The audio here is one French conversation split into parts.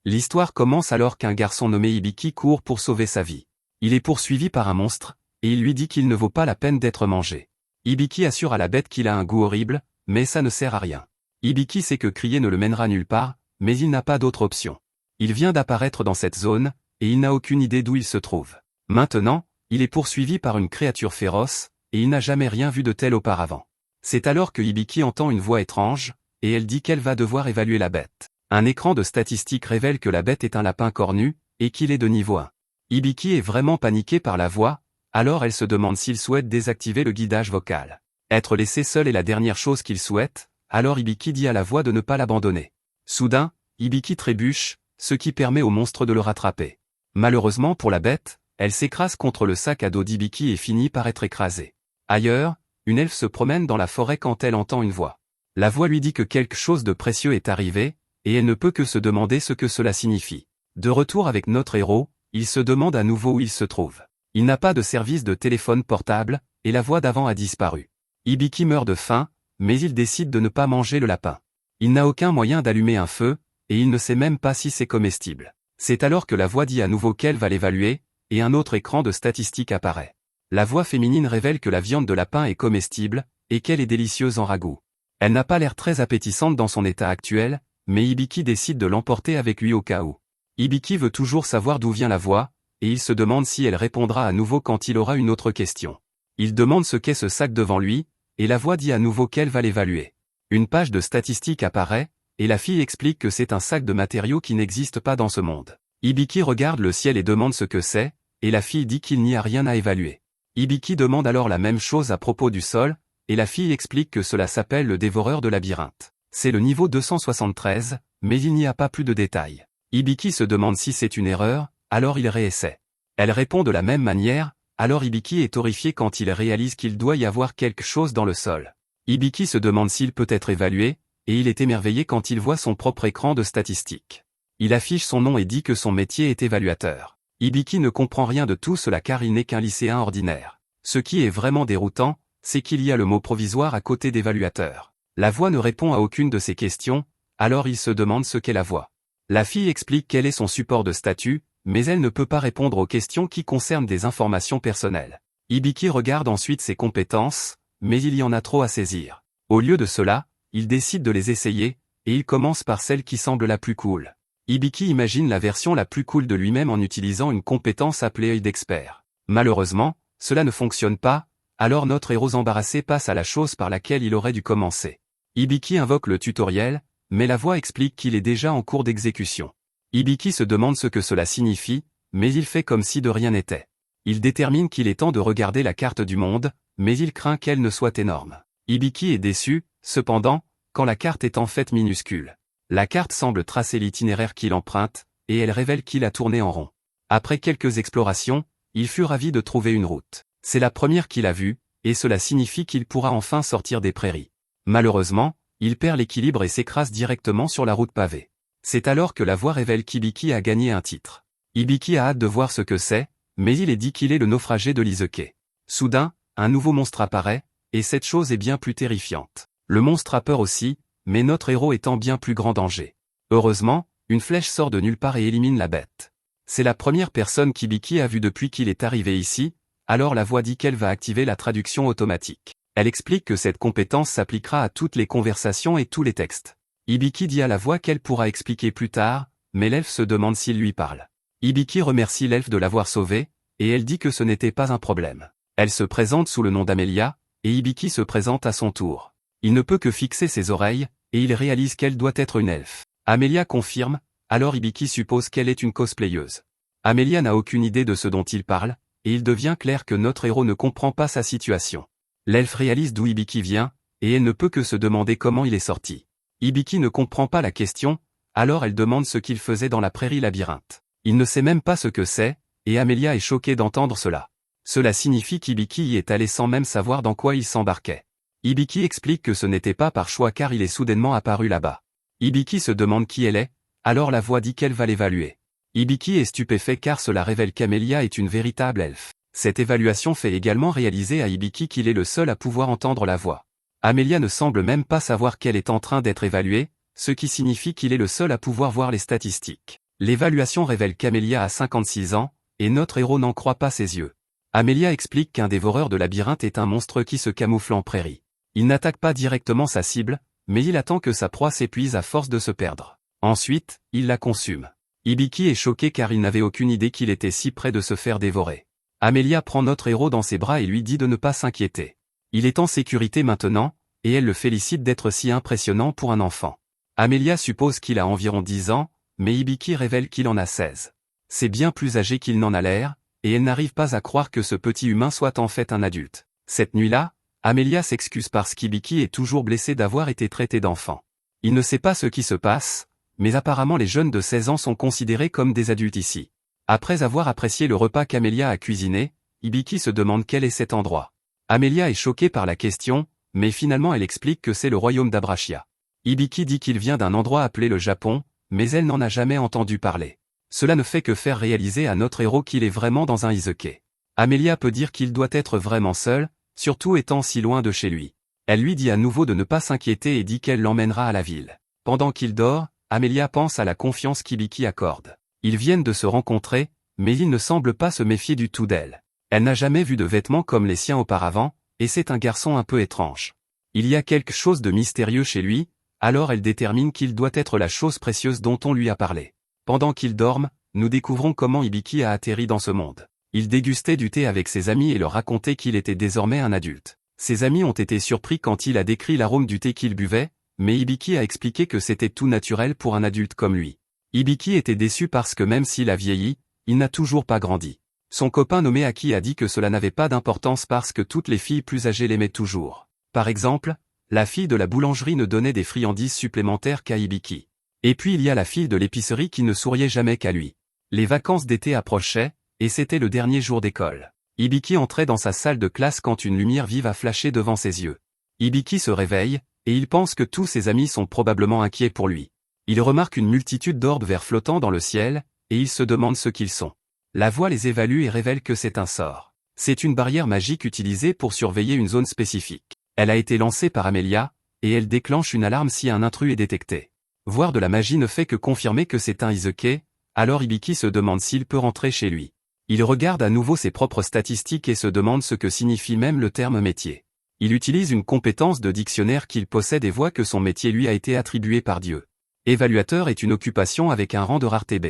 L'histoire commence alors qu'un garçon nommé Hibiki court pour sauver sa vie. Il est poursuivi par un monstre, et il lui dit qu'il ne vaut pas la peine d'être mangé. Hibiki assure à la bête qu'il a un goût horrible, mais ça ne sert à rien. Hibiki sait que crier ne le mènera nulle part, mais il n'a pas d'autre option. Il vient d'apparaître dans cette zone, et il n'a aucune idée d'où il se trouve. Maintenant, il est poursuivi par une créature féroce, et il n'a jamais rien vu de tel auparavant. C'est alors que Hibiki entend une voix étrange, et elle dit qu'elle va devoir évaluer la bête. Un écran de statistiques révèle que la bête est un lapin cornu, et qu'il est de niveau 1. Hibiki est vraiment paniqué par la voix, alors elle se demande s'il souhaite désactiver le guidage vocal. Être laissé seul est la dernière chose qu'il souhaite, alors Hibiki dit à la voix de ne pas l'abandonner. Soudain, Hibiki trébuche, ce qui permet au monstre de le rattraper. Malheureusement pour la bête, elle s'écrase contre le sac à dos d'Hibiki et finit par être écrasée. Ailleurs, une elfe se promène dans la forêt quand elle entend une voix. La voix lui dit que quelque chose de précieux est arrivé, et elle ne peut que se demander ce que cela signifie. De retour avec notre héros, il se demande à nouveau où il se trouve. Il n'a pas de service de téléphone portable, et la voix d'avant a disparu. Hibiki meurt de faim, mais il décide de ne pas manger le lapin. Il n'a aucun moyen d'allumer un feu, et il ne sait même pas si c'est comestible. C'est alors que la voix dit à nouveau qu'elle va l'évaluer, et un autre écran de statistiques apparaît. La voix féminine révèle que la viande de lapin est comestible, et qu'elle est délicieuse en ragoût. Elle n'a pas l'air très appétissante dans son état actuel, mais Hibiki décide de l'emporter avec lui au cas où. Hibiki veut toujours savoir d'où vient la voix, et il se demande si elle répondra à nouveau quand il aura une autre question. Il demande ce qu'est ce sac devant lui, et la voix dit à nouveau qu'elle va l'évaluer. Une page de statistiques apparaît, et la fille explique que c'est un sac de matériaux qui n'existe pas dans ce monde. Hibiki regarde le ciel et demande ce que c'est, et la fille dit qu'il n'y a rien à évaluer. Hibiki demande alors la même chose à propos du sol, et la fille explique que cela s'appelle le dévoreur de labyrinthe. C'est le niveau 273, mais il n'y a pas plus de détails. Hibiki se demande si c'est une erreur, alors il réessaie. Elle répond de la même manière, alors Hibiki est horrifié quand il réalise qu'il doit y avoir quelque chose dans le sol. Hibiki se demande s'il peut être évalué, et il est émerveillé quand il voit son propre écran de statistiques. Il affiche son nom et dit que son métier est évaluateur. Hibiki ne comprend rien de tout cela car il n'est qu'un lycéen ordinaire. Ce qui est vraiment déroutant, c'est qu'il y a le mot provisoire à côté d'évaluateur. La voix ne répond à aucune de ces questions, alors il se demande ce qu'est la voix. La fille explique quel est son support de statut, mais elle ne peut pas répondre aux questions qui concernent des informations personnelles. Hibiki regarde ensuite ses compétences, mais il y en a trop à saisir. Au lieu de cela, il décide de les essayer, et il commence par celle qui semble la plus cool. Hibiki imagine la version la plus cool de lui-même en utilisant une compétence appelée œil d'expert. Malheureusement, cela ne fonctionne pas, alors notre héros embarrassé passe à la chose par laquelle il aurait dû commencer. Hibiki invoque le tutoriel, mais la voix explique qu'il est déjà en cours d'exécution. Hibiki se demande ce que cela signifie, mais il fait comme si de rien n'était. Il détermine qu'il est temps de regarder la carte du monde, mais il craint qu'elle ne soit énorme. Hibiki est déçu, cependant, quand la carte est en fait minuscule. La carte semble tracer l'itinéraire qu'il emprunte, et elle révèle qu'il a tourné en rond. Après quelques explorations, il fut ravi de trouver une route. C'est la première qu'il a vue, et cela signifie qu'il pourra enfin sortir des prairies. Malheureusement, il perd l'équilibre et s'écrase directement sur la route pavée. C'est alors que la voix révèle qu'Hibiki a gagné un titre. Hibiki a hâte de voir ce que c'est, mais il est dit qu'il est le naufragé de l'Izuke. Soudain, un nouveau monstre apparaît, et cette chose est bien plus terrifiante. Le monstre a peur aussi, mais notre héros est en bien plus grand danger. Heureusement, une flèche sort de nulle part et élimine la bête. C'est la première personne qu'Hibiki a vue depuis qu'il est arrivé ici, alors la voix dit qu'elle va activer la traduction automatique. Elle explique que cette compétence s'appliquera à toutes les conversations et tous les textes. Hibiki dit à la voix qu'elle pourra expliquer plus tard, mais l'elfe se demande s'il lui parle. Hibiki remercie l'elfe de l'avoir sauvé, et elle dit que ce n'était pas un problème. Elle se présente sous le nom d'Amelia, et Hibiki se présente à son tour. Il ne peut que fixer ses oreilles, et il réalise qu'elle doit être une elfe. Amelia confirme, alors Hibiki suppose qu'elle est une cosplayeuse. Amelia n'a aucune idée de ce dont il parle, et il devient clair que notre héros ne comprend pas sa situation. L'elfe réalise d'où Hibiki vient, et elle ne peut que se demander comment il est sorti. Hibiki ne comprend pas la question, alors elle demande ce qu'il faisait dans la prairie labyrinthe. Il ne sait même pas ce que c'est, et Amelia est choquée d'entendre cela. Cela signifie qu'Hibiki y est allé sans même savoir dans quoi il s'embarquait. Hibiki explique que ce n'était pas par choix car il est soudainement apparu là-bas. Hibiki se demande qui elle est, alors la voix dit qu'elle va l'évaluer. Hibiki est stupéfait car cela révèle qu'Amelia est une véritable elfe. Cette évaluation fait également réaliser à Hibiki qu'il est le seul à pouvoir entendre la voix. Amelia ne semble même pas savoir qu'elle est en train d'être évaluée, ce qui signifie qu'il est le seul à pouvoir voir les statistiques. L'évaluation révèle qu'Amelia a 56 ans, et notre héros n'en croit pas ses yeux. Amelia explique qu'un dévoreur de labyrinthe est un monstre qui se camoufle en prairie. Il n'attaque pas directement sa cible, mais il attend que sa proie s'épuise à force de se perdre. Ensuite, il la consume. Hibiki est choqué car il n'avait aucune idée qu'il était si près de se faire dévorer. Amelia prend notre héros dans ses bras et lui dit de ne pas s'inquiéter. Il est en sécurité maintenant, et elle le félicite d'être si impressionnant pour un enfant. Amelia suppose qu'il a environ 10 ans, mais Hibiki révèle qu'il en a 16. C'est bien plus âgé qu'il n'en a l'air, et elle n'arrive pas à croire que ce petit humain soit en fait un adulte. Cette nuit-là, Amelia s'excuse parce qu'Hibiki est toujours blessé d'avoir été traité d'enfant. Il ne sait pas ce qui se passe, mais apparemment les jeunes de 16 ans sont considérés comme des adultes ici. Après avoir apprécié le repas qu'Amelia a cuisiné, Hibiki se demande quel est cet endroit. Amelia est choquée par la question, mais finalement elle explique que c'est le royaume d'Abrachia. Hibiki dit qu'il vient d'un endroit appelé le Japon, mais elle n'en a jamais entendu parler. Cela ne fait que faire réaliser à notre héros qu'il est vraiment dans un isekai. Amelia peut dire qu'il doit être vraiment seul, surtout étant si loin de chez lui. Elle lui dit à nouveau de ne pas s'inquiéter et dit qu'elle l'emmènera à la ville. Pendant qu'il dort, Amelia pense à la confiance qu'Hibiki accorde. Ils viennent de se rencontrer, mais il ne semble pas se méfier du tout d'elle. Elle n'a jamais vu de vêtements comme les siens auparavant, et c'est un garçon un peu étrange. Il y a quelque chose de mystérieux chez lui, alors elle détermine qu'il doit être la chose précieuse dont on lui a parlé. Pendant qu'ils dorment, nous découvrons comment Hibiki a atterri dans ce monde. Il dégustait du thé avec ses amis et leur racontait qu'il était désormais un adulte. Ses amis ont été surpris quand il a décrit l'arôme du thé qu'il buvait, mais Hibiki a expliqué que c'était tout naturel pour un adulte comme lui. Hibiki était déçu parce que même s'il a vieilli, il n'a toujours pas grandi. Son copain nommé Aki a dit que cela n'avait pas d'importance parce que toutes les filles plus âgées l'aimaient toujours. Par exemple, la fille de la boulangerie ne donnait des friandises supplémentaires qu'à Hibiki. Et puis il y a la fille de l'épicerie qui ne souriait jamais qu'à lui. Les vacances d'été approchaient, et c'était le dernier jour d'école. Hibiki entrait dans sa salle de classe quand une lumière vive a flashé devant ses yeux. Hibiki se réveille, et il pense que tous ses amis sont probablement inquiets pour lui. Il remarque une multitude d'orbes verts flottant dans le ciel, et il se demande ce qu'ils sont. La voix les évalue et révèle que c'est un sort. C'est une barrière magique utilisée pour surveiller une zone spécifique. Elle a été lancée par Amelia, et elle déclenche une alarme si un intrus est détecté. Voir de la magie ne fait que confirmer que c'est un isekai, alors Hibiki se demande s'il peut rentrer chez lui. Il regarde à nouveau ses propres statistiques et se demande ce que signifie même le terme métier. Il utilise une compétence de dictionnaire qu'il possède et voit que son métier lui a été attribué par Dieu. Évaluateur est une occupation avec un rang de rareté B.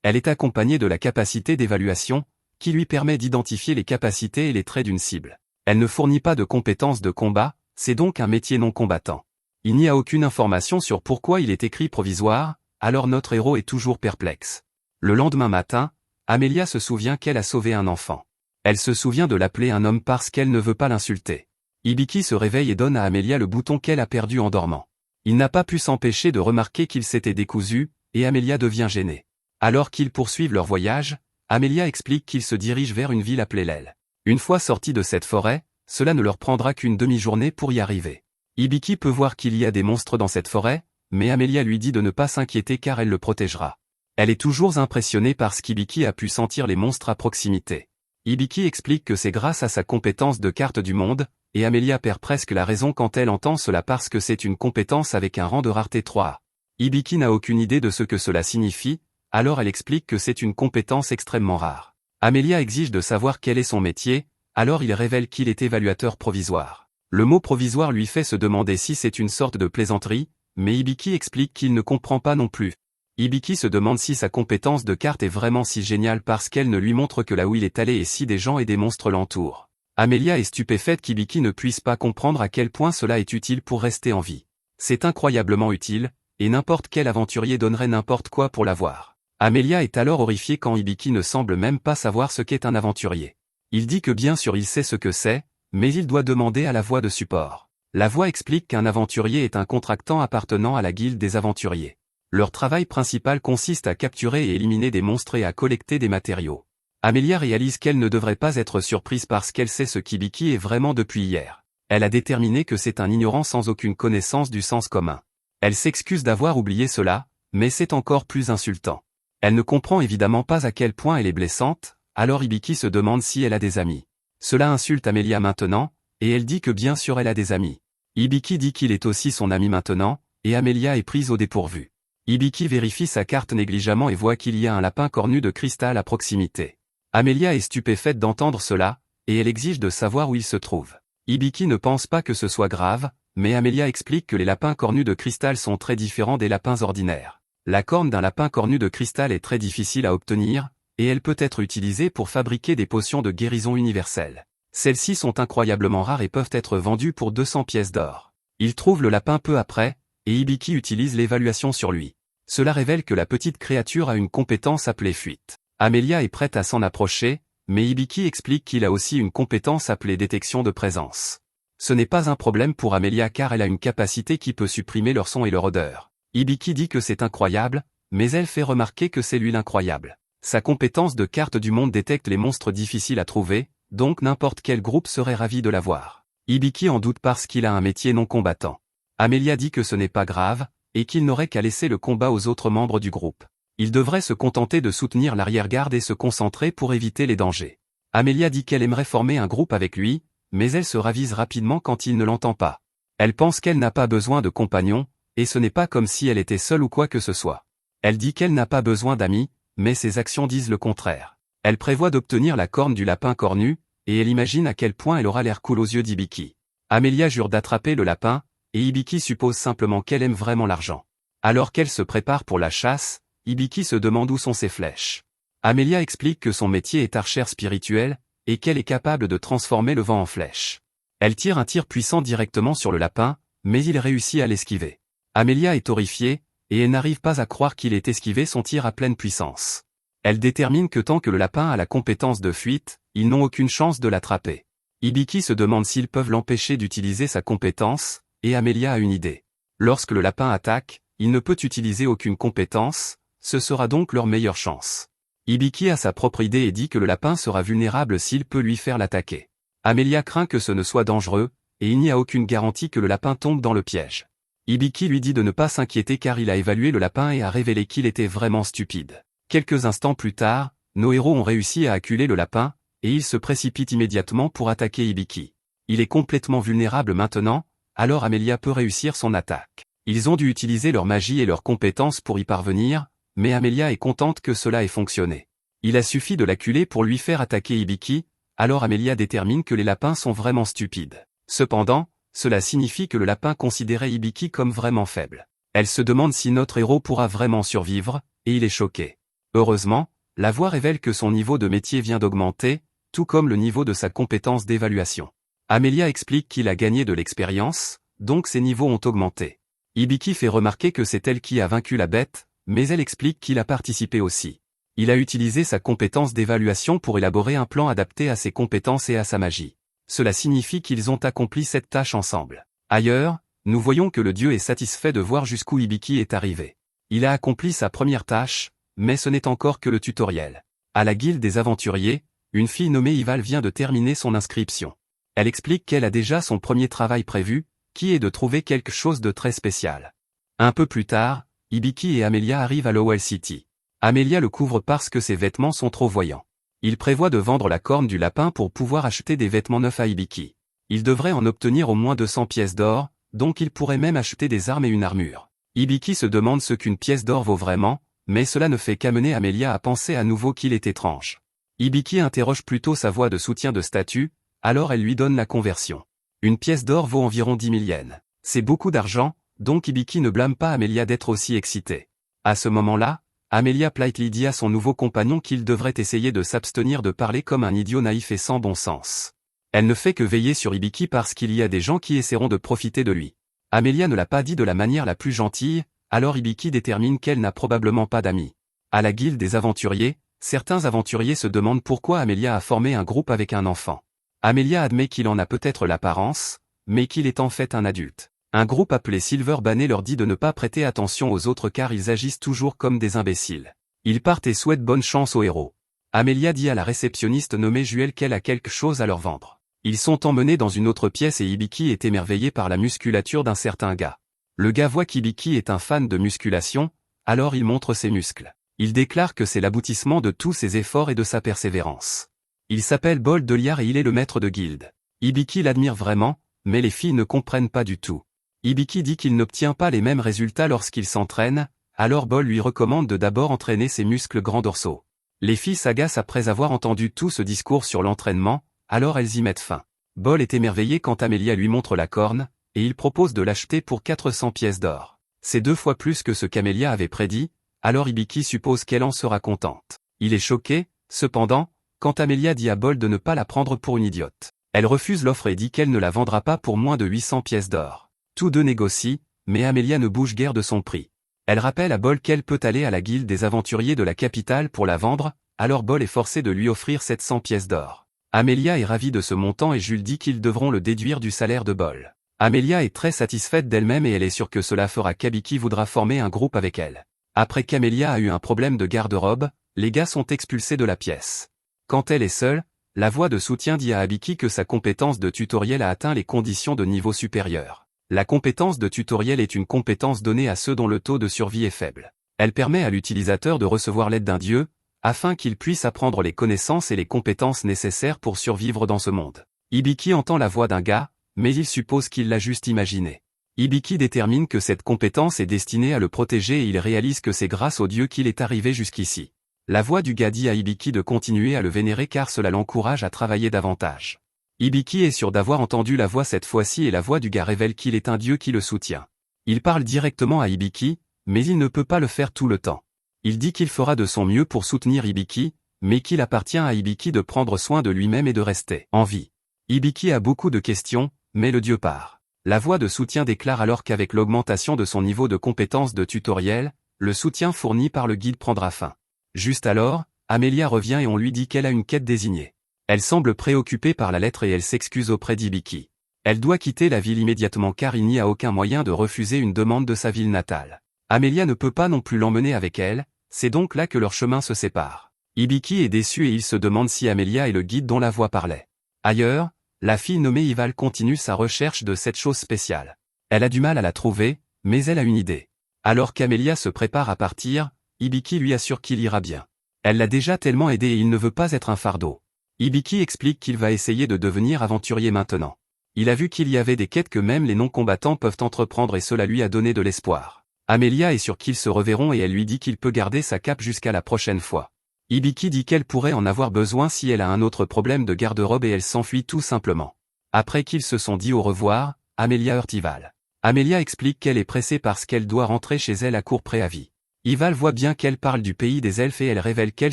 Elle est accompagnée de la capacité d'évaluation, qui lui permet d'identifier les capacités et les traits d'une cible. Elle ne fournit pas de compétences de combat, c'est donc un métier non combattant. Il n'y a aucune information sur pourquoi il est écrit provisoire, alors notre héros est toujours perplexe. Le lendemain matin, Amelia se souvient qu'elle a sauvé un enfant. Elle se souvient de l'appeler un homme parce qu'elle ne veut pas l'insulter. Hibiki se réveille et donne à Amelia le bouton qu'elle a perdu en dormant. Il n'a pas pu s'empêcher de remarquer qu'il s'était décousu, et Amelia devient gênée. Alors qu'ils poursuivent leur voyage, Amelia explique qu'ils se dirigent vers une ville appelée l'Aile. Une fois sortis de cette forêt, cela ne leur prendra qu'une demi-journée pour y arriver. Hibiki peut voir qu'il y a des monstres dans cette forêt, mais Amelia lui dit de ne pas s'inquiéter car elle le protégera. Elle est toujours impressionnée parce qu'Hibiki a pu sentir les monstres à proximité. Hibiki explique que c'est grâce à sa compétence de carte du monde, et Amelia perd presque la raison quand elle entend cela parce que c'est une compétence avec un rang de rareté 3A. Hibiki n'a aucune idée de ce que cela signifie, alors elle explique que c'est une compétence extrêmement rare. Amelia exige de savoir quel est son métier, alors il révèle qu'il est évaluateur provisoire. Le mot provisoire lui fait se demander si c'est une sorte de plaisanterie, mais Hibiki explique qu'il ne comprend pas non plus. Hibiki se demande si sa compétence de carte est vraiment si géniale parce qu'elle ne lui montre que là où il est allé et si des gens et des monstres l'entourent. Amelia est stupéfaite qu'Hibiki ne puisse pas comprendre à quel point cela est utile pour rester en vie. C'est incroyablement utile, et n'importe quel aventurier donnerait n'importe quoi pour l'avoir. Amelia est alors horrifiée quand Hibiki ne semble même pas savoir ce qu'est un aventurier. Il dit que bien sûr il sait ce que c'est, mais il doit demander à la voix de support. La voix explique qu'un aventurier est un contractant appartenant à la guilde des aventuriers. Leur travail principal consiste à capturer et éliminer des monstres et à collecter des matériaux. Amelia réalise qu'elle ne devrait pas être surprise parce qu'elle sait ce qu'Hibiki est vraiment depuis hier. Elle a déterminé que c'est un ignorant sans aucune connaissance du sens commun. Elle s'excuse d'avoir oublié cela, mais c'est encore plus insultant. Elle ne comprend évidemment pas à quel point elle est blessante, alors Hibiki se demande si elle a des amis. Cela insulte Amelia maintenant, et elle dit que bien sûr elle a des amis. Hibiki dit qu'il est aussi son ami maintenant, et Amelia est prise au dépourvu. Hibiki vérifie sa carte négligemment et voit qu'il y a un lapin cornu de cristal à proximité. Amelia est stupéfaite d'entendre cela, et elle exige de savoir où il se trouve. Hibiki ne pense pas que ce soit grave, mais Amelia explique que les lapins cornus de cristal sont très différents des lapins ordinaires. La corne d'un lapin cornu de cristal est très difficile à obtenir, et elle peut être utilisée pour fabriquer des potions de guérison universelle. Celles-ci sont incroyablement rares et peuvent être vendues pour 200 pièces d'or. Il trouve le lapin peu après, et Hibiki utilise l'évaluation sur lui. Cela révèle que la petite créature a une compétence appelée fuite. Amelia est prête à s'en approcher, mais Hibiki explique qu'il a aussi une compétence appelée détection de présence. Ce n'est pas un problème pour Amelia car elle a une capacité qui peut supprimer leur son et leur odeur. Hibiki dit que c'est incroyable, mais elle fait remarquer que c'est lui l'incroyable. Sa compétence de carte du monde détecte les monstres difficiles à trouver, donc n'importe quel groupe serait ravi de l'avoir. Hibiki en doute parce qu'il a un métier non combattant. Amelia dit que ce n'est pas grave, et qu'il n'aurait qu'à laisser le combat aux autres membres du groupe. Il devrait se contenter de soutenir l'arrière-garde et se concentrer pour éviter les dangers. Amelia dit qu'elle aimerait former un groupe avec lui, mais elle se ravise rapidement quand il ne l'entend pas. Elle pense qu'elle n'a pas besoin de compagnons, et ce n'est pas comme si elle était seule ou quoi que ce soit. Elle dit qu'elle n'a pas besoin d'amis, mais ses actions disent le contraire. Elle prévoit d'obtenir la corne du lapin cornu, et elle imagine à quel point elle aura l'air cool aux yeux d'Hibiki. Amelia jure d'attraper le lapin, et Hibiki suppose simplement qu'elle aime vraiment l'argent. Alors qu'elle se prépare pour la chasse, Hibiki se demande où sont ses flèches. Amelia explique que son métier est archère spirituelle, et qu'elle est capable de transformer le vent en flèche. Elle tire un tir puissant directement sur le lapin, mais il réussit à l'esquiver. Amelia est horrifiée, et elle n'arrive pas à croire qu'il ait esquivé son tir à pleine puissance. Elle détermine que tant que le lapin a la compétence de fuite, ils n'ont aucune chance de l'attraper. Hibiki se demande s'ils peuvent l'empêcher d'utiliser sa compétence, et Amelia a une idée. Lorsque le lapin attaque, il ne peut utiliser aucune compétence, ce sera donc leur meilleure chance. Hibiki a sa propre idée et dit que le lapin sera vulnérable s'il peut lui faire l'attaquer. Amelia craint que ce ne soit dangereux, et il n'y a aucune garantie que le lapin tombe dans le piège. Hibiki lui dit de ne pas s'inquiéter car il a évalué le lapin et a révélé qu'il était vraiment stupide. Quelques instants plus tard, nos héros ont réussi à acculer le lapin, et ils se précipitent immédiatement pour attaquer Hibiki. Il est complètement vulnérable maintenant, alors Amelia peut réussir son attaque. Ils ont dû utiliser leur magie et leurs compétences pour y parvenir, mais Amelia est contente que cela ait fonctionné. Il a suffi de l'acculer pour lui faire attaquer Hibiki, alors Amelia détermine que les lapins sont vraiment stupides. Cependant, cela signifie que le lapin considérait Hibiki comme vraiment faible. Elle se demande si notre héros pourra vraiment survivre, et il est choqué. Heureusement, la voix révèle que son niveau de métier vient d'augmenter, tout comme le niveau de sa compétence d'évaluation. Amelia explique qu'il a gagné de l'expérience, donc ses niveaux ont augmenté. Hibiki fait remarquer que c'est elle qui a vaincu la bête, mais elle explique qu'il a participé aussi. Il a utilisé sa compétence d'évaluation pour élaborer un plan adapté à ses compétences et à sa magie. Cela signifie qu'ils ont accompli cette tâche ensemble. Ailleurs, nous voyons que le dieu est satisfait de voir jusqu'où Hibiki est arrivé. Il a accompli sa première tâche, mais ce n'est encore que le tutoriel. À la guilde des aventuriers, une fille nommée Ival vient de terminer son inscription. Elle explique qu'elle a déjà son premier travail prévu, qui est de trouver quelque chose de très spécial. Un peu plus tard, Hibiki et Amelia arrivent à Lowell City. Amelia le couvre parce que ses vêtements sont trop voyants. Il prévoit de vendre la corne du lapin pour pouvoir acheter des vêtements neufs à Hibiki. Il devrait en obtenir au moins 200 pièces d'or, donc il pourrait même acheter des armes et une armure. Hibiki se demande ce qu'une pièce d'or vaut vraiment, mais cela ne fait qu'amener Amelia à penser à nouveau qu'il est étrange. Hibiki interroge plutôt sa voix de soutien de statut, alors elle lui donne la conversion. Une pièce d'or vaut environ 10 000 yens. C'est beaucoup d'argent, donc Hibiki ne blâme pas Amelia d'être aussi excitée. À ce moment-là, Amelia politely dit à son nouveau compagnon qu'il devrait essayer de s'abstenir de parler comme un idiot naïf et sans bon sens. Elle ne fait que veiller sur Hibiki parce qu'il y a des gens qui essaieront de profiter de lui. Amelia ne l'a pas dit de la manière la plus gentille, alors Hibiki détermine qu'elle n'a probablement pas d'amis. À la guilde des aventuriers, certains aventuriers se demandent pourquoi Amelia a formé un groupe avec un enfant. Amelia admet qu'il en a peut-être l'apparence, mais qu'il est en fait un adulte. Un groupe appelé Silver Banner leur dit de ne pas prêter attention aux autres car ils agissent toujours comme des imbéciles. Ils partent et souhaitent bonne chance aux héros. Amelia dit à la réceptionniste nommée Juel qu'elle a quelque chose à leur vendre. Ils sont emmenés dans une autre pièce et Hibiki est émerveillé par la musculature d'un certain gars. Le gars voit qu'Hibiki est un fan de musculation, alors il montre ses muscles. Il déclare que c'est l'aboutissement de tous ses efforts et de sa persévérance. Il s'appelle Bold de Liar et il est le maître de guilde. Hibiki l'admire vraiment, mais les filles ne comprennent pas du tout. Hibiki dit qu'il n'obtient pas les mêmes résultats lorsqu'il s'entraîne, alors Bol lui recommande de d'abord entraîner ses muscles grands dorsaux. Les filles s'agacent après avoir entendu tout ce discours sur l'entraînement, alors elles y mettent fin. Bol est émerveillé quand Amelia lui montre la corne, et il propose de l'acheter pour 400 pièces d'or. C'est 2 fois plus que ce qu'Amelia avait prédit, alors Hibiki suppose qu'elle en sera contente. Il est choqué, cependant, quand Amelia dit à Bol de ne pas la prendre pour une idiote. Elle refuse l'offre et dit qu'elle ne la vendra pas pour moins de 800 pièces d'or. Tous deux négocient, mais Amelia ne bouge guère de son prix. Elle rappelle à Bol qu'elle peut aller à la guilde des aventuriers de la capitale pour la vendre, alors Bol est forcé de lui offrir 700 pièces d'or. Amelia est ravie de ce montant et Jules dit qu'ils devront le déduire du salaire de Bol. Amelia est très satisfaite d'elle-même et elle est sûre que cela fera qu'Hibiki voudra former un groupe avec elle. Après qu'Amelia a eu un problème de garde-robe, les gars sont expulsés de la pièce. Quand elle est seule, la voix de soutien dit à Hibiki que sa compétence de tutoriel a atteint les conditions de niveau supérieur. La compétence de tutoriel est une compétence donnée à ceux dont le taux de survie est faible. Elle permet à l'utilisateur de recevoir l'aide d'un dieu, afin qu'il puisse apprendre les connaissances et les compétences nécessaires pour survivre dans ce monde. Hibiki entend la voix d'un gars, mais il suppose qu'il l'a juste imaginé. Hibiki détermine que cette compétence est destinée à le protéger et il réalise que c'est grâce au dieu qu'il est arrivé jusqu'ici. La voix du gars dit à Hibiki de continuer à le vénérer car cela l'encourage à travailler davantage. Hibiki est sûr d'avoir entendu la voix cette fois-ci et la voix du gars révèle qu'il est un dieu qui le soutient. Il parle directement à Hibiki, mais il ne peut pas le faire tout le temps. Il dit qu'il fera de son mieux pour soutenir Hibiki, mais qu'il appartient à Hibiki de prendre soin de lui-même et de rester en vie. Hibiki a beaucoup de questions, mais le dieu part. La voix de soutien déclare alors qu'avec l'augmentation de son niveau de compétence de tutoriel, le soutien fourni par le guide prendra fin. Juste alors, Amelia revient et on lui dit qu'elle a une quête désignée. Elle semble préoccupée par la lettre et elle s'excuse auprès d'Hibiki. Elle doit quitter la ville immédiatement car il n'y a aucun moyen de refuser une demande de sa ville natale. Amelia ne peut pas non plus l'emmener avec elle, c'est donc là que leurs chemins se séparent. Hibiki est déçu et il se demande si Amelia est le guide dont la voix parlait. Ailleurs, la fille nommée Ival continue sa recherche de cette chose spéciale. Elle a du mal à la trouver, mais elle a une idée. Alors qu'Amelia se prépare à partir, Hibiki lui assure qu'il ira bien. Elle l'a déjà tellement aidé et il ne veut pas être un fardeau. Hibiki explique qu'il va essayer de devenir aventurier maintenant. Il a vu qu'il y avait des quêtes que même les non-combattants peuvent entreprendre et cela lui a donné de l'espoir. Amelia est sûre qu'ils se reverront et elle lui dit qu'il peut garder sa cape jusqu'à la prochaine fois. Hibiki dit qu'elle pourrait en avoir besoin si elle a un autre problème de garde-robe et elle s'enfuit tout simplement. Après qu'ils se sont dit au revoir, Amelia heurte Ival. Amelia explique qu'elle est pressée parce qu'elle doit rentrer chez elle à court préavis. Ival voit bien qu'elle parle du pays des elfes et elle révèle qu'elle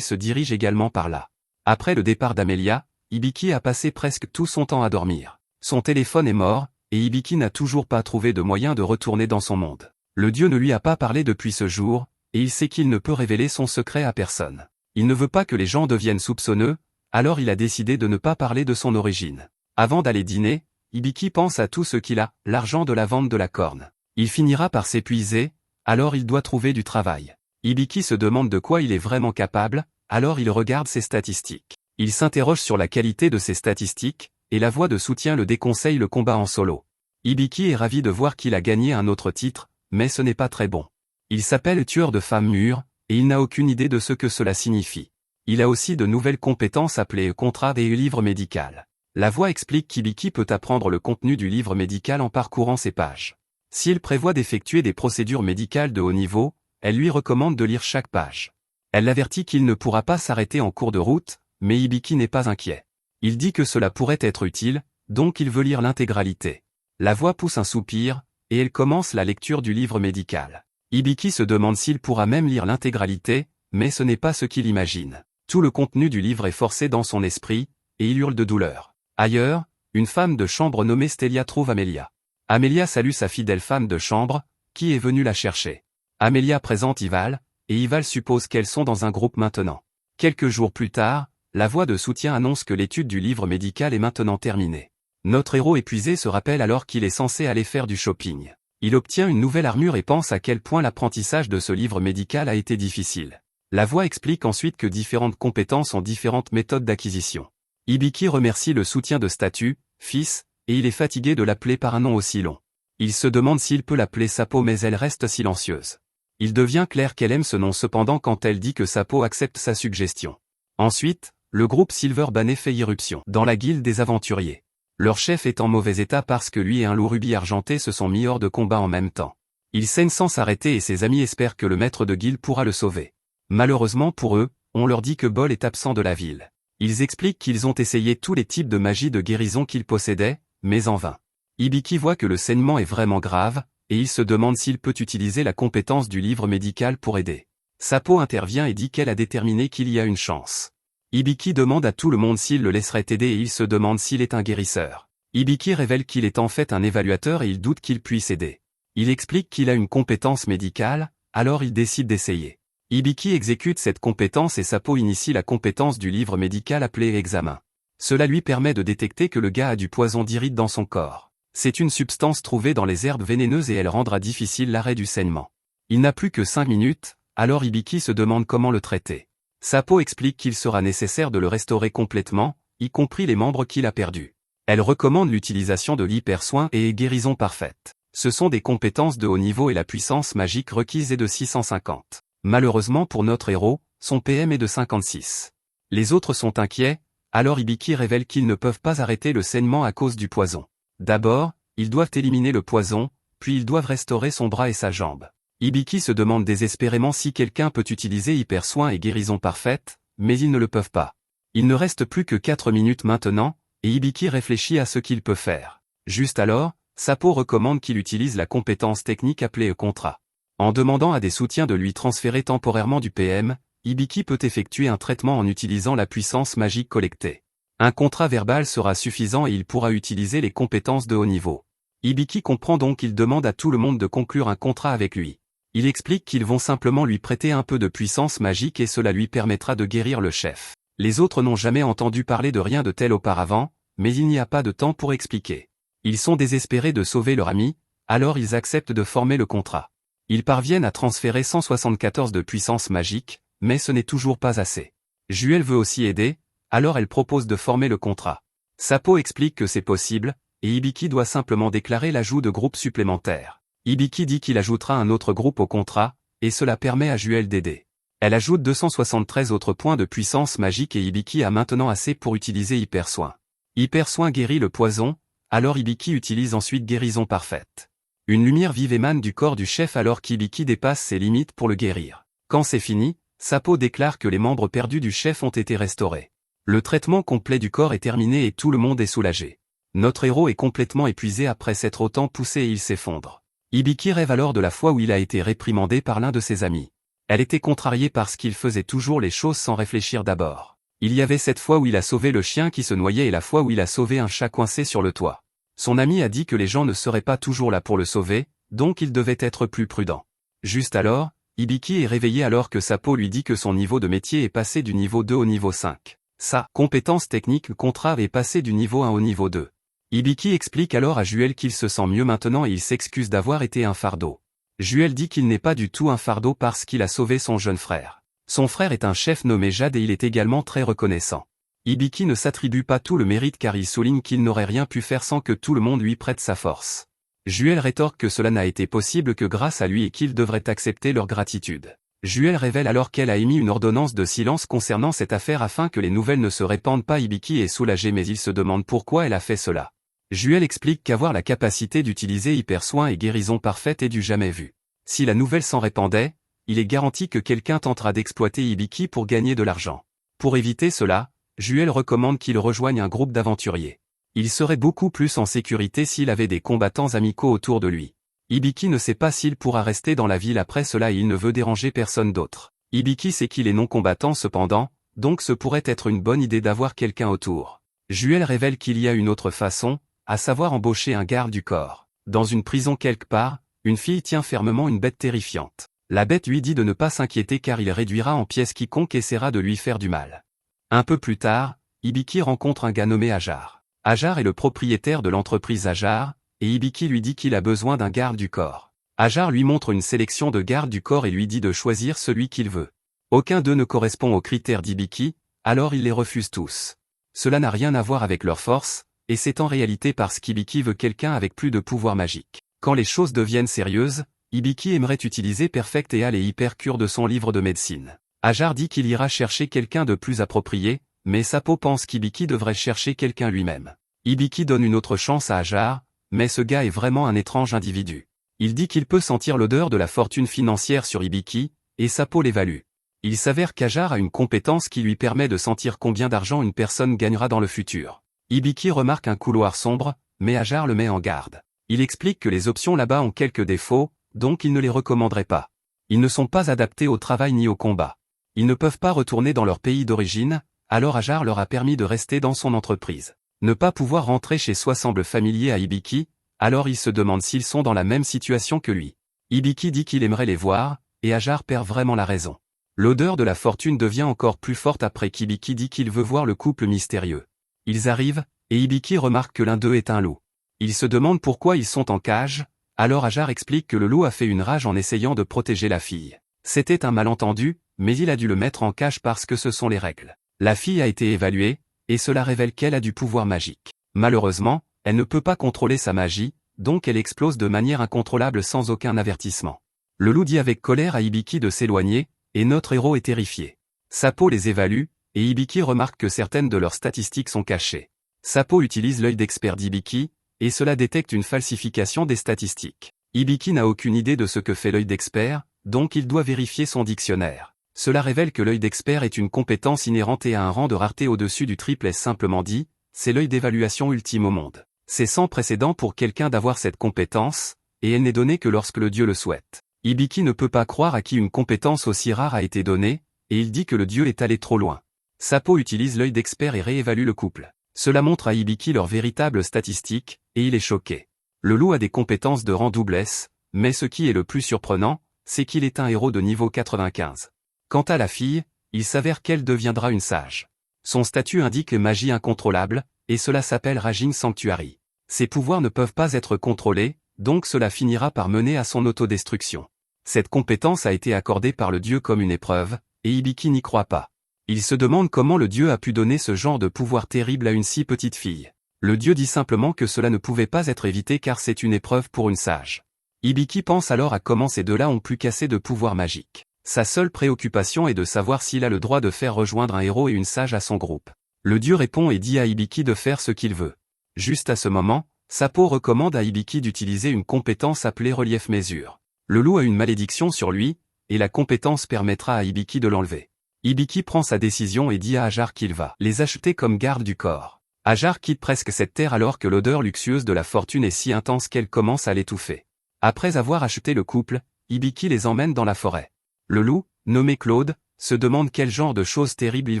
se dirige également par là. Après le départ d'Amelia, Hibiki a passé presque tout son temps à dormir. Son téléphone est mort, et Hibiki n'a toujours pas trouvé de moyen de retourner dans son monde. Le dieu ne lui a pas parlé depuis ce jour, et il sait qu'il ne peut révéler son secret à personne. Il ne veut pas que les gens deviennent soupçonneux, alors il a décidé de ne pas parler de son origine. Avant d'aller dîner, Hibiki pense à tout ce qu'il a, l'argent de la vente de la corne. Il finira par s'épuiser, alors il doit trouver du travail. Hibiki se demande de quoi il est vraiment capable, alors il regarde ses statistiques. Il s'interroge sur la qualité de ses statistiques, et la voix de soutien le déconseille le combat en solo. Hibiki est ravi de voir qu'il a gagné un autre titre, mais ce n'est pas très bon. Il s'appelle tueur de femmes mûres, et il n'a aucune idée de ce que cela signifie. Il a aussi de nouvelles compétences appelées contrat et livre médical. La voix explique qu'Hibiki peut apprendre le contenu du livre médical en parcourant ses pages. S'il prévoit d'effectuer des procédures médicales de haut niveau, elle lui recommande de lire chaque page. Elle l'avertit qu'il ne pourra pas s'arrêter en cours de route, mais Hibiki n'est pas inquiet. Il dit que cela pourrait être utile, donc il veut lire l'intégralité. La voix pousse un soupir, et elle commence la lecture du livre médical. Hibiki se demande s'il pourra même lire l'intégralité, mais ce n'est pas ce qu'il imagine. Tout le contenu du livre est forcé dans son esprit, et il hurle de douleur. Ailleurs, une femme de chambre nommée Stelia trouve Amelia. Amelia salue sa fidèle femme de chambre, qui est venue la chercher. Amelia présente Ival, et Ival suppose qu'elles sont dans un groupe maintenant. Quelques jours plus tard, la voix de soutien annonce que l'étude du livre médical est maintenant terminée. Notre héros épuisé se rappelle alors qu'il est censé aller faire du shopping. Il obtient une nouvelle armure et pense à quel point l'apprentissage de ce livre médical a été difficile. La voix explique ensuite que différentes compétences ont différentes méthodes d'acquisition. Hibiki remercie le soutien de statut, fils, et il est fatigué de l'appeler par un nom aussi long. Il se demande s'il peut l'appeler Sapo mais elle reste silencieuse. Il devient clair qu'elle aime ce nom cependant quand elle dit que Sapo accepte sa suggestion. Ensuite, le groupe Silver Banner fait irruption dans la guilde des aventuriers. Leur chef est en mauvais état parce que lui et un loup rubis argenté se sont mis hors de combat en même temps. Il saigne sans s'arrêter et ses amis espèrent que le maître de guilde pourra le sauver. Malheureusement pour eux, on leur dit que Bol est absent de la ville. Ils expliquent qu'ils ont essayé tous les types de magie de guérison qu'ils possédaient, mais en vain. Hibiki voit que le saignement est vraiment grave, et il se demande s'il peut utiliser la compétence du livre médical pour aider. Sapo intervient et dit qu'elle a déterminé qu'il y a une chance. Hibiki demande à tout le monde s'il le laisserait aider et il se demande s'il est un guérisseur. Hibiki révèle qu'il est en fait un évaluateur et il doute qu'il puisse aider. Il explique qu'il a une compétence médicale, alors il décide d'essayer. Hibiki exécute cette compétence et Sapo initie la compétence du livre médical appelé examen. Cela lui permet de détecter que le gars a du poison d'iride dans son corps. C'est une substance trouvée dans les herbes vénéneuses et elle rendra difficile l'arrêt du saignement. Il n'a plus que 5 minutes, alors Hibiki se demande comment le traiter. Sapo explique qu'il sera nécessaire de le restaurer complètement, y compris les membres qu'il a perdus. Elle recommande l'utilisation de l'hypersoin et guérison parfaite. Ce sont des compétences de haut niveau et la puissance magique requise est de 650. Malheureusement pour notre héros, son PM est de 56. Les autres sont inquiets, alors Hibiki révèle qu'ils ne peuvent pas arrêter le saignement à cause du poison. D'abord, ils doivent éliminer le poison, puis ils doivent restaurer son bras et sa jambe. Hibiki se demande désespérément si quelqu'un peut utiliser hypersoin et guérison parfaite, mais ils ne le peuvent pas. Il ne reste plus que 4 minutes maintenant, et Hibiki réfléchit à ce qu'il peut faire. Juste alors, Sapo recommande qu'il utilise la compétence technique appelée contrat. En demandant à des soutiens de lui transférer temporairement du PM, Hibiki peut effectuer un traitement en utilisant la puissance magique collectée. Un contrat verbal sera suffisant et il pourra utiliser les compétences de haut niveau. Hibiki comprend donc qu'il demande à tout le monde de conclure un contrat avec lui. Il explique qu'ils vont simplement lui prêter un peu de puissance magique et cela lui permettra de guérir le chef. Les autres n'ont jamais entendu parler de rien de tel auparavant, mais il n'y a pas de temps pour expliquer. Ils sont désespérés de sauver leur ami, alors ils acceptent de former le contrat. Ils parviennent à transférer 174 de puissance magique, mais ce n'est toujours pas assez. Juel veut aussi aider, alors elle propose de former le contrat. Sapo explique que c'est possible, et Hibiki doit simplement déclarer l'ajout de groupes supplémentaires. Hibiki dit qu'il ajoutera un autre groupe au contrat, et cela permet à Juel d'aider. Elle ajoute 273 autres points de puissance magique et Hibiki a maintenant assez pour utiliser Hypersoin. Hypersoin guérit le poison, alors Hibiki utilise ensuite guérison parfaite. Une lumière vive émane du corps du chef alors qu'Hibiki dépasse ses limites pour le guérir. Quand c'est fini, Sapo déclare que les membres perdus du chef ont été restaurés. Le traitement complet du corps est terminé et tout le monde est soulagé. Notre héros est complètement épuisé après s'être autant poussé et il s'effondre. Hibiki rêve alors de la fois où il a été réprimandé par l'un de ses amis. Elle était contrariée parce qu'il faisait toujours les choses sans réfléchir d'abord. Il y avait cette fois où il a sauvé le chien qui se noyait et la fois où il a sauvé un chat coincé sur le toit. Son ami a dit que les gens ne seraient pas toujours là pour le sauver, donc il devait être plus prudent. Juste alors, Hibiki est réveillé alors que Sapo lui dit que son niveau de métier est passé du niveau 2 au niveau 5. Sa compétence technique contrat est passée du niveau 1 au niveau 2. Hibiki explique alors à Juel qu'il se sent mieux maintenant et il s'excuse d'avoir été un fardeau. Juel dit qu'il n'est pas du tout un fardeau parce qu'il a sauvé son jeune frère. Son frère est un chef nommé Jade et il est également très reconnaissant. Hibiki ne s'attribue pas tout le mérite car il souligne qu'il n'aurait rien pu faire sans que tout le monde lui prête sa force. Juel rétorque que cela n'a été possible que grâce à lui et qu'il devrait accepter leur gratitude. Juel révèle alors qu'elle a émis une ordonnance de silence concernant cette affaire afin que les nouvelles ne se répandent pas. Hibiki est soulagé mais il se demande pourquoi elle a fait cela. Juel explique qu'avoir la capacité d'utiliser hypersoin et guérison parfaite est du jamais vu. Si la nouvelle s'en répandait, il est garanti que quelqu'un tentera d'exploiter Hibiki pour gagner de l'argent. Pour éviter cela, Juel recommande qu'il rejoigne un groupe d'aventuriers. Il serait beaucoup plus en sécurité s'il avait des combattants amicaux autour de lui. Hibiki ne sait pas s'il pourra rester dans la ville après cela et il ne veut déranger personne d'autre. Hibiki sait qu'il est non combattant cependant, donc ce pourrait être une bonne idée d'avoir quelqu'un autour. Juel révèle qu'il y a une autre façon, à savoir embaucher un garde du corps. Dans une prison quelque part, une fille tient fermement une bête terrifiante. La bête lui dit de ne pas s'inquiéter car il réduira en pièces quiconque essaiera de lui faire du mal. Un peu plus tard, Hibiki rencontre un gars nommé Ajar. Ajar est le propriétaire de l'entreprise Ajar, et Hibiki lui dit qu'il a besoin d'un garde du corps. Ajar lui montre une sélection de gardes du corps et lui dit de choisir celui qu'il veut. Aucun d'eux ne correspond aux critères d'Hibiki, alors il les refuse tous. Cela n'a rien à voir avec leur force, et c'est en réalité parce qu'Hibiki veut quelqu'un avec plus de pouvoir magique. Quand les choses deviennent sérieuses, Hibiki aimerait utiliser Perfect Heal et Hypercure de son livre de médecine. Ajar dit qu'il ira chercher quelqu'un de plus approprié, mais Sapo pense qu'Hibiki devrait chercher quelqu'un lui-même. Hibiki donne une autre chance à Ajar, mais ce gars est vraiment un étrange individu. Il dit qu'il peut sentir l'odeur de la fortune financière sur Hibiki, et Sapo l'évalue. Il s'avère qu'Ajar a une compétence qui lui permet de sentir combien d'argent une personne gagnera dans le futur. Hibiki remarque un couloir sombre, mais Ajar le met en garde. Il explique que les options là-bas ont quelques défauts, donc il ne les recommanderait pas. Ils ne sont pas adaptés au travail ni au combat. Ils ne peuvent pas retourner dans leur pays d'origine, alors Ajar leur a permis de rester dans son entreprise. Ne pas pouvoir rentrer chez soi semble familier à Hibiki, alors il se demande s'ils sont dans la même situation que lui. Hibiki dit qu'il aimerait les voir, et Ajar perd vraiment la raison. L'odeur de la fortune devient encore plus forte après qu'Hibiki dit qu'il veut voir le couple mystérieux. Ils arrivent, et Hibiki remarque que l'un d'eux est un loup. Il se demande pourquoi ils sont en cage, alors Ajar explique que le loup a fait une rage en essayant de protéger la fille. C'était un malentendu, mais il a dû le mettre en cage parce que ce sont les règles. La fille a été évaluée, et cela révèle qu'elle a du pouvoir magique. Malheureusement, elle ne peut pas contrôler sa magie, donc elle explose de manière incontrôlable sans aucun avertissement. Le loup dit avec colère à Hibiki de s'éloigner, et notre héros est terrifié. Sapo les évalue, et Hibiki remarque que certaines de leurs statistiques sont cachées. Sapo utilise l'œil d'expert d'Hibiki, et cela détecte une falsification des statistiques. Hibiki n'a aucune idée de ce que fait l'œil d'expert, donc il doit vérifier son dictionnaire. Cela révèle que l'œil d'expert est une compétence inhérente et a un rang de rareté au-dessus du triple S. Simplement dit, c'est l'œil d'évaluation ultime au monde. C'est sans précédent pour quelqu'un d'avoir cette compétence, et elle n'est donnée que lorsque le dieu le souhaite. Hibiki ne peut pas croire à qui une compétence aussi rare a été donnée, et il dit que le dieu est allé trop loin. Sapo utilise l'œil d'expert et réévalue le couple. Cela montre à Hibiki leurs véritables statistiques, et il est choqué. Le loup a des compétences de rang double S, mais ce qui est le plus surprenant, c'est qu'il est un héros de niveau 95. Quant à la fille, il s'avère qu'elle deviendra une sage. Son statut indique magie incontrôlable, et cela s'appelle Raging Sanctuary. Ses pouvoirs ne peuvent pas être contrôlés, donc cela finira par mener à son autodestruction. Cette compétence a été accordée par le dieu comme une épreuve, et Hibiki n'y croit pas. Il se demande comment le dieu a pu donner ce genre de pouvoir terrible à une si petite fille. Le dieu dit simplement que cela ne pouvait pas être évité car c'est une épreuve pour une sage. Hibiki pense alors à comment ces deux-là ont pu casser de pouvoir magique. Sa seule préoccupation est de savoir s'il a le droit de faire rejoindre un héros et une sage à son groupe. Le dieu répond et dit à Hibiki de faire ce qu'il veut. Juste à ce moment, Sapo recommande à Hibiki d'utiliser une compétence appelée relief mesure. Le loup a une malédiction sur lui, et la compétence permettra à Hibiki de l'enlever. Hibiki prend sa décision et dit à Ajar qu'il va les acheter comme garde du corps. Ajar quitte presque cette terre alors que l'odeur luxueuse de la fortune est si intense qu'elle commence à l'étouffer. Après avoir acheté le couple, Hibiki les emmène dans la forêt. Le loup, nommé Claude, se demande quel genre de choses terribles il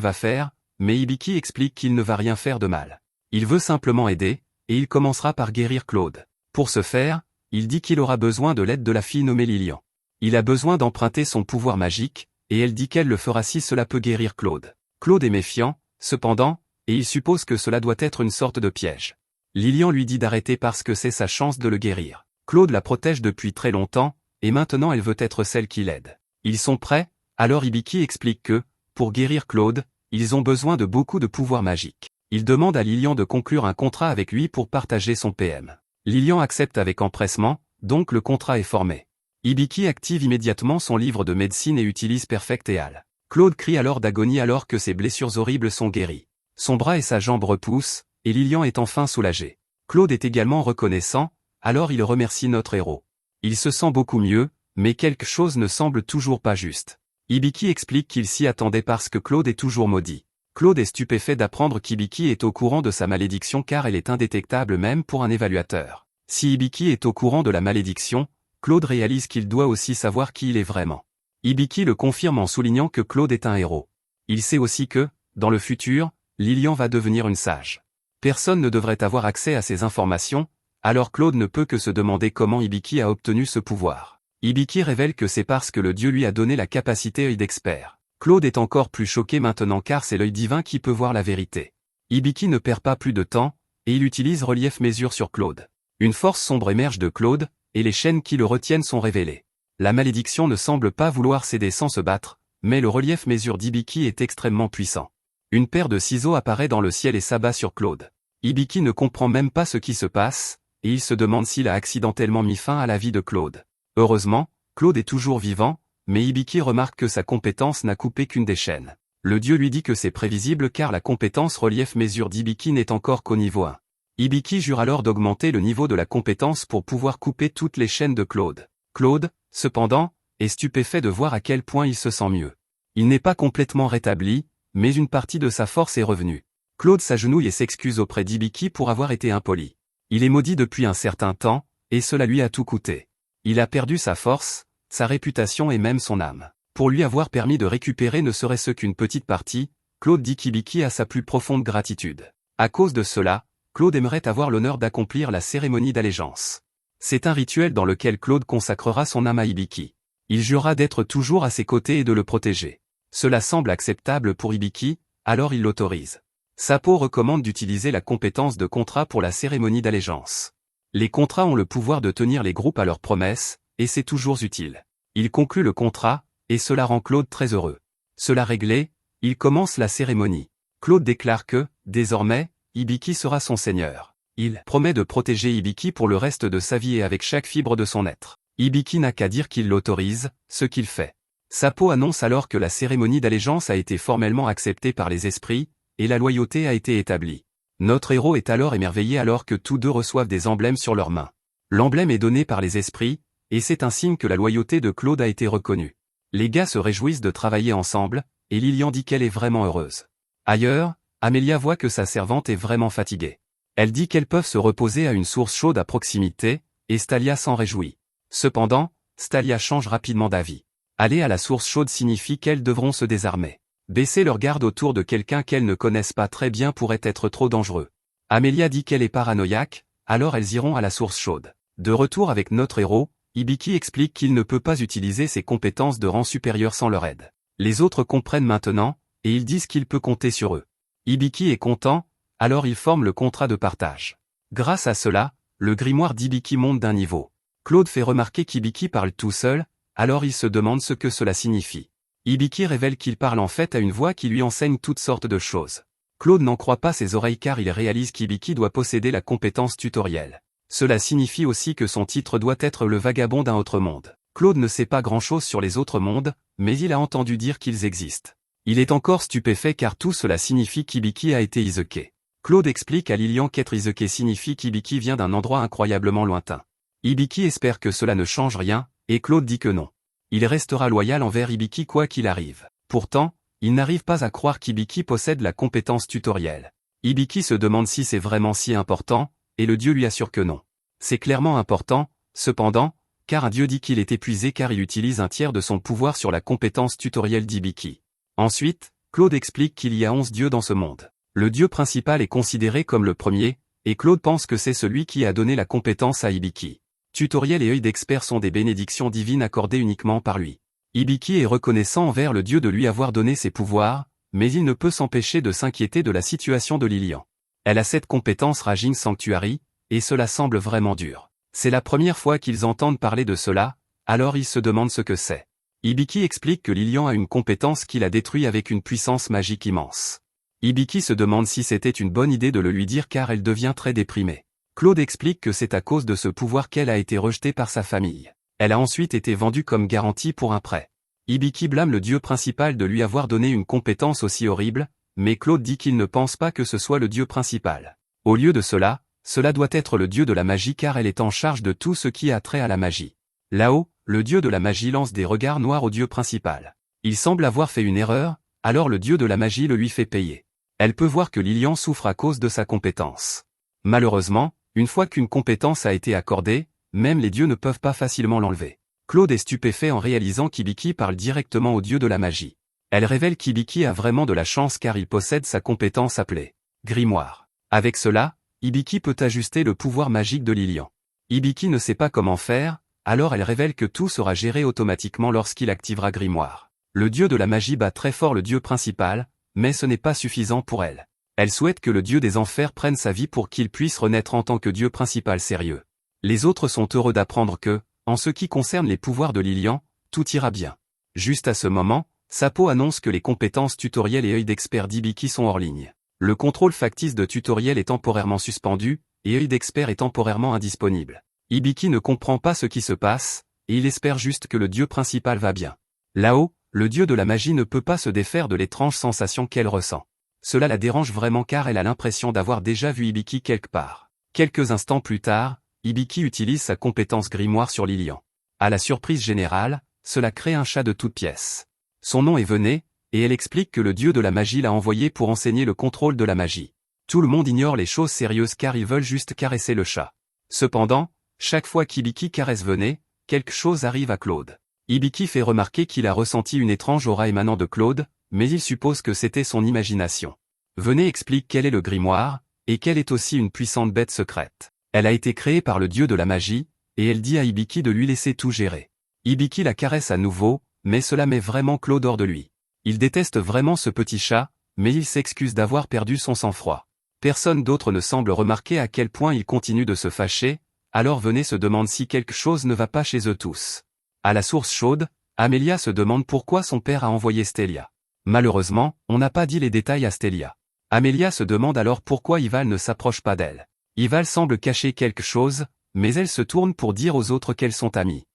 va faire, mais Hibiki explique qu'il ne va rien faire de mal. Il veut simplement aider, et il commencera par guérir Claude. Pour ce faire, il dit qu'il aura besoin de l'aide de la fille nommée Lilian. Il a besoin d'emprunter son pouvoir magique, et elle dit qu'elle le fera si cela peut guérir Claude. Claude est méfiant, cependant, et il suppose que cela doit être une sorte de piège. Lilian lui dit d'arrêter parce que c'est sa chance de le guérir. Claude la protège depuis très longtemps, et maintenant elle veut être celle qui l'aide. Ils sont prêts, alors Hibiki explique que, pour guérir Claude, ils ont besoin de beaucoup de pouvoir magique. Il demande à Lilian de conclure un contrat avec lui pour partager son PM. Lilian accepte avec empressement, donc le contrat est formé. Hibiki active immédiatement son livre de médecine et utilise Perfect Heal. Claude crie alors d'agonie alors que ses blessures horribles sont guéries. Son bras et sa jambe repoussent, et Lilian est enfin soulagé. Claude est également reconnaissant, alors il remercie notre héros. Il se sent beaucoup mieux, mais quelque chose ne semble toujours pas juste. Hibiki explique qu'il s'y attendait parce que Claude est toujours maudit. Claude est stupéfait d'apprendre qu'Hibiki est au courant de sa malédiction car elle est indétectable même pour un évaluateur. Si Hibiki est au courant de la malédiction, Claude réalise qu'il doit aussi savoir qui il est vraiment. Hibiki le confirme en soulignant que Claude est un héros. Il sait aussi que, dans le futur, Lilian va devenir une sage. Personne ne devrait avoir accès à ces informations, alors Claude ne peut que se demander comment Hibiki a obtenu ce pouvoir. Hibiki révèle que c'est parce que le dieu lui a donné la capacité œil d'expert. Claude est encore plus choqué maintenant car c'est l'œil divin qui peut voir la vérité. Hibiki ne perd pas plus de temps, et il utilise relief mesure sur Claude. Une force sombre émerge de Claude, et les chaînes qui le retiennent sont révélées. La malédiction ne semble pas vouloir céder sans se battre, mais le relief mesure d'Hibiki est extrêmement puissant. Une paire de ciseaux apparaît dans le ciel et s'abat sur Claude. Hibiki ne comprend même pas ce qui se passe, et il se demande s'il a accidentellement mis fin à la vie de Claude. Heureusement, Claude est toujours vivant, mais Hibiki remarque que sa compétence n'a coupé qu'une des chaînes. Le dieu lui dit que c'est prévisible car la compétence relief mesure d'Hibiki n'est encore qu'au niveau 1. Hibiki jure alors d'augmenter le niveau de la compétence pour pouvoir couper toutes les chaînes de Claude. Claude, cependant, est stupéfait de voir à quel point il se sent mieux. Il n'est pas complètement rétabli, mais une partie de sa force est revenue. Claude s'agenouille et s'excuse auprès d'Hibiki pour avoir été impoli. Il est maudit depuis un certain temps, et cela lui a tout coûté. Il a perdu sa force, sa réputation et même son âme. Pour lui avoir permis de récupérer ne serait-ce qu'une petite partie, Claude dit qu'Hibiki a sa plus profonde gratitude. À cause de cela, Claude aimerait avoir l'honneur d'accomplir la cérémonie d'allégeance. C'est un rituel dans lequel Claude consacrera son âme à Hibiki. Il jurera d'être toujours à ses côtés et de le protéger. Cela semble acceptable pour Hibiki, alors il l'autorise. Sapo recommande d'utiliser la compétence de contrat pour la cérémonie d'allégeance. Les contrats ont le pouvoir de tenir les groupes à leurs promesses, et c'est toujours utile. Il conclut le contrat, et cela rend Claude très heureux. Cela réglé, il commence la cérémonie. Claude déclare que, désormais, Hibiki sera son seigneur. Il promet de protéger Hibiki pour le reste de sa vie et avec chaque fibre de son être. Hibiki n'a qu'à dire qu'il l'autorise, ce qu'il fait. Sapo annonce alors que la cérémonie d'allégeance a été formellement acceptée par les esprits, et la loyauté a été établie. Notre héros est alors émerveillé alors que tous deux reçoivent des emblèmes sur leurs mains. L'emblème est donné par les esprits, et c'est un signe que la loyauté de Claude a été reconnue. Les gars se réjouissent de travailler ensemble, et Lilian dit qu'elle est vraiment heureuse. Ailleurs, Amelia voit que sa servante est vraiment fatiguée. Elle dit qu'elles peuvent se reposer à une source chaude à proximité, et Stalia s'en réjouit. Cependant, Stalia change rapidement d'avis. Aller à la source chaude signifie qu'elles devront se désarmer. Baisser leur garde autour de quelqu'un qu'elles ne connaissent pas très bien pourrait être trop dangereux. Amelia dit qu'elle est paranoïaque, alors elles iront à la source chaude. De retour avec notre héros, Hibiki explique qu'il ne peut pas utiliser ses compétences de rang supérieur sans leur aide. Les autres comprennent maintenant, et ils disent qu'il peut compter sur eux. Hibiki est content, alors ils forment le contrat de partage. Grâce à cela, le grimoire d'Hibiki monte d'un niveau. Claude fait remarquer qu'Hibiki parle tout seul, alors il se demande ce que cela signifie. Hibiki révèle qu'il parle en fait à une voix qui lui enseigne toutes sortes de choses. Claude n'en croit pas ses oreilles car il réalise qu'Hibiki doit posséder la compétence tutorielle. Cela signifie aussi que son titre doit être le vagabond d'un autre monde. Claude ne sait pas grand-chose sur les autres mondes, mais il a entendu dire qu'ils existent. Il est encore stupéfait car tout cela signifie qu'Hibiki a été Izuke. Claude explique à Lilian qu'être Izuke signifie qu'Hibiki vient d'un endroit incroyablement lointain. Hibiki espère que cela ne change rien, et Claude dit que non. Il restera loyal envers Hibiki quoi qu'il arrive. Pourtant, il n'arrive pas à croire qu'Hibiki possède la compétence tutorielle. Hibiki se demande si c'est vraiment si important, et le dieu lui assure que non. C'est clairement important, cependant, car un dieu dit qu'il est épuisé car il utilise un tiers de son pouvoir sur la compétence tutorielle d'Hibiki. Ensuite, Claude explique qu'il y a 11 dieux dans ce monde. Le dieu principal est considéré comme le premier, et Claude pense que c'est celui qui a donné la compétence à Hibiki. Tutoriel et œil d'expert sont des bénédictions divines accordées uniquement par lui. Hibiki est reconnaissant envers le dieu de lui avoir donné ses pouvoirs, mais il ne peut s'empêcher de s'inquiéter de la situation de Lilian. Elle a cette compétence Raging Sanctuary, et cela semble vraiment dur. C'est la première fois qu'ils entendent parler de cela, alors ils se demandent ce que c'est. Hibiki explique que Lilian a une compétence qu'il a détruite avec une puissance magique immense. Hibiki se demande si c'était une bonne idée de le lui dire car elle devient très déprimée. Claude explique que c'est à cause de ce pouvoir qu'elle a été rejetée par sa famille. Elle a ensuite été vendue comme garantie pour un prêt. Hibiki blâme le dieu principal de lui avoir donné une compétence aussi horrible, mais Claude dit qu'il ne pense pas que ce soit le dieu principal. Au lieu de cela, cela doit être le dieu de la magie car elle est en charge de tout ce qui a trait à la magie. Là-haut, le dieu de la magie lance des regards noirs au dieu principal. Il semble avoir fait une erreur, alors le dieu de la magie le lui fait payer. Elle peut voir que Lilian souffre à cause de sa compétence. Malheureusement, une fois qu'une compétence a été accordée, même les dieux ne peuvent pas facilement l'enlever. Claude est stupéfait en réalisant qu'Hibiki parle directement au dieu de la magie. Elle révèle qu'Hibiki a vraiment de la chance car il possède sa compétence appelée grimoire. Avec cela, Hibiki peut ajuster le pouvoir magique de Lilian. Hibiki ne sait pas comment faire, alors elle révèle que tout sera géré automatiquement lorsqu'il activera grimoire. Le dieu de la magie bat très fort le dieu principal, mais ce n'est pas suffisant pour elle. Elle souhaite que le dieu des enfers prenne sa vie pour qu'il puisse renaître en tant que dieu principal sérieux. Les autres sont heureux d'apprendre que, en ce qui concerne les pouvoirs de Lilian, tout ira bien. Juste à ce moment, Sapo annonce que les compétences tutoriel et œil d'expert d'Hibiki sont hors ligne. Le contrôle factice de tutoriel est temporairement suspendu, et œil d'expert est temporairement indisponible. Hibiki ne comprend pas ce qui se passe, et il espère juste que le dieu principal va bien. Là-haut, le dieu de la magie ne peut pas se défaire de l'étrange sensation qu'elle ressent. Cela la dérange vraiment car elle a l'impression d'avoir déjà vu Hibiki quelque part. Quelques instants plus tard, Hibiki utilise sa compétence grimoire sur Lilian. À la surprise générale, cela crée un chat de toutes pièces. Son nom est Venet, et elle explique que le dieu de la magie l'a envoyé pour enseigner le contrôle de la magie. Tout le monde ignore les choses sérieuses car ils veulent juste caresser le chat. Cependant, chaque fois qu'Hibiki caresse Venet, quelque chose arrive à Claude. Hibiki fait remarquer qu'il a ressenti une étrange aura émanant de Claude, mais il suppose que c'était son imagination. Venet explique quel est le grimoire, et qu'elle est aussi une puissante bête secrète. Elle a été créée par le dieu de la magie, et elle dit à Hibiki de lui laisser tout gérer. Hibiki la caresse à nouveau, mais cela met vraiment Claude hors de lui. Il déteste vraiment ce petit chat, mais il s'excuse d'avoir perdu son sang-froid. Personne d'autre ne semble remarquer à quel point il continue de se fâcher, alors Venet se demande si quelque chose ne va pas chez eux tous. À la source chaude, Amelia se demande pourquoi son père a envoyé Stélia. Malheureusement, on n'a pas dit les détails à Stélia. Amelia se demande alors pourquoi Ival ne s'approche pas d'elle. Ival semble cacher quelque chose, mais elle se tourne pour dire aux autres qu'elles sont amies.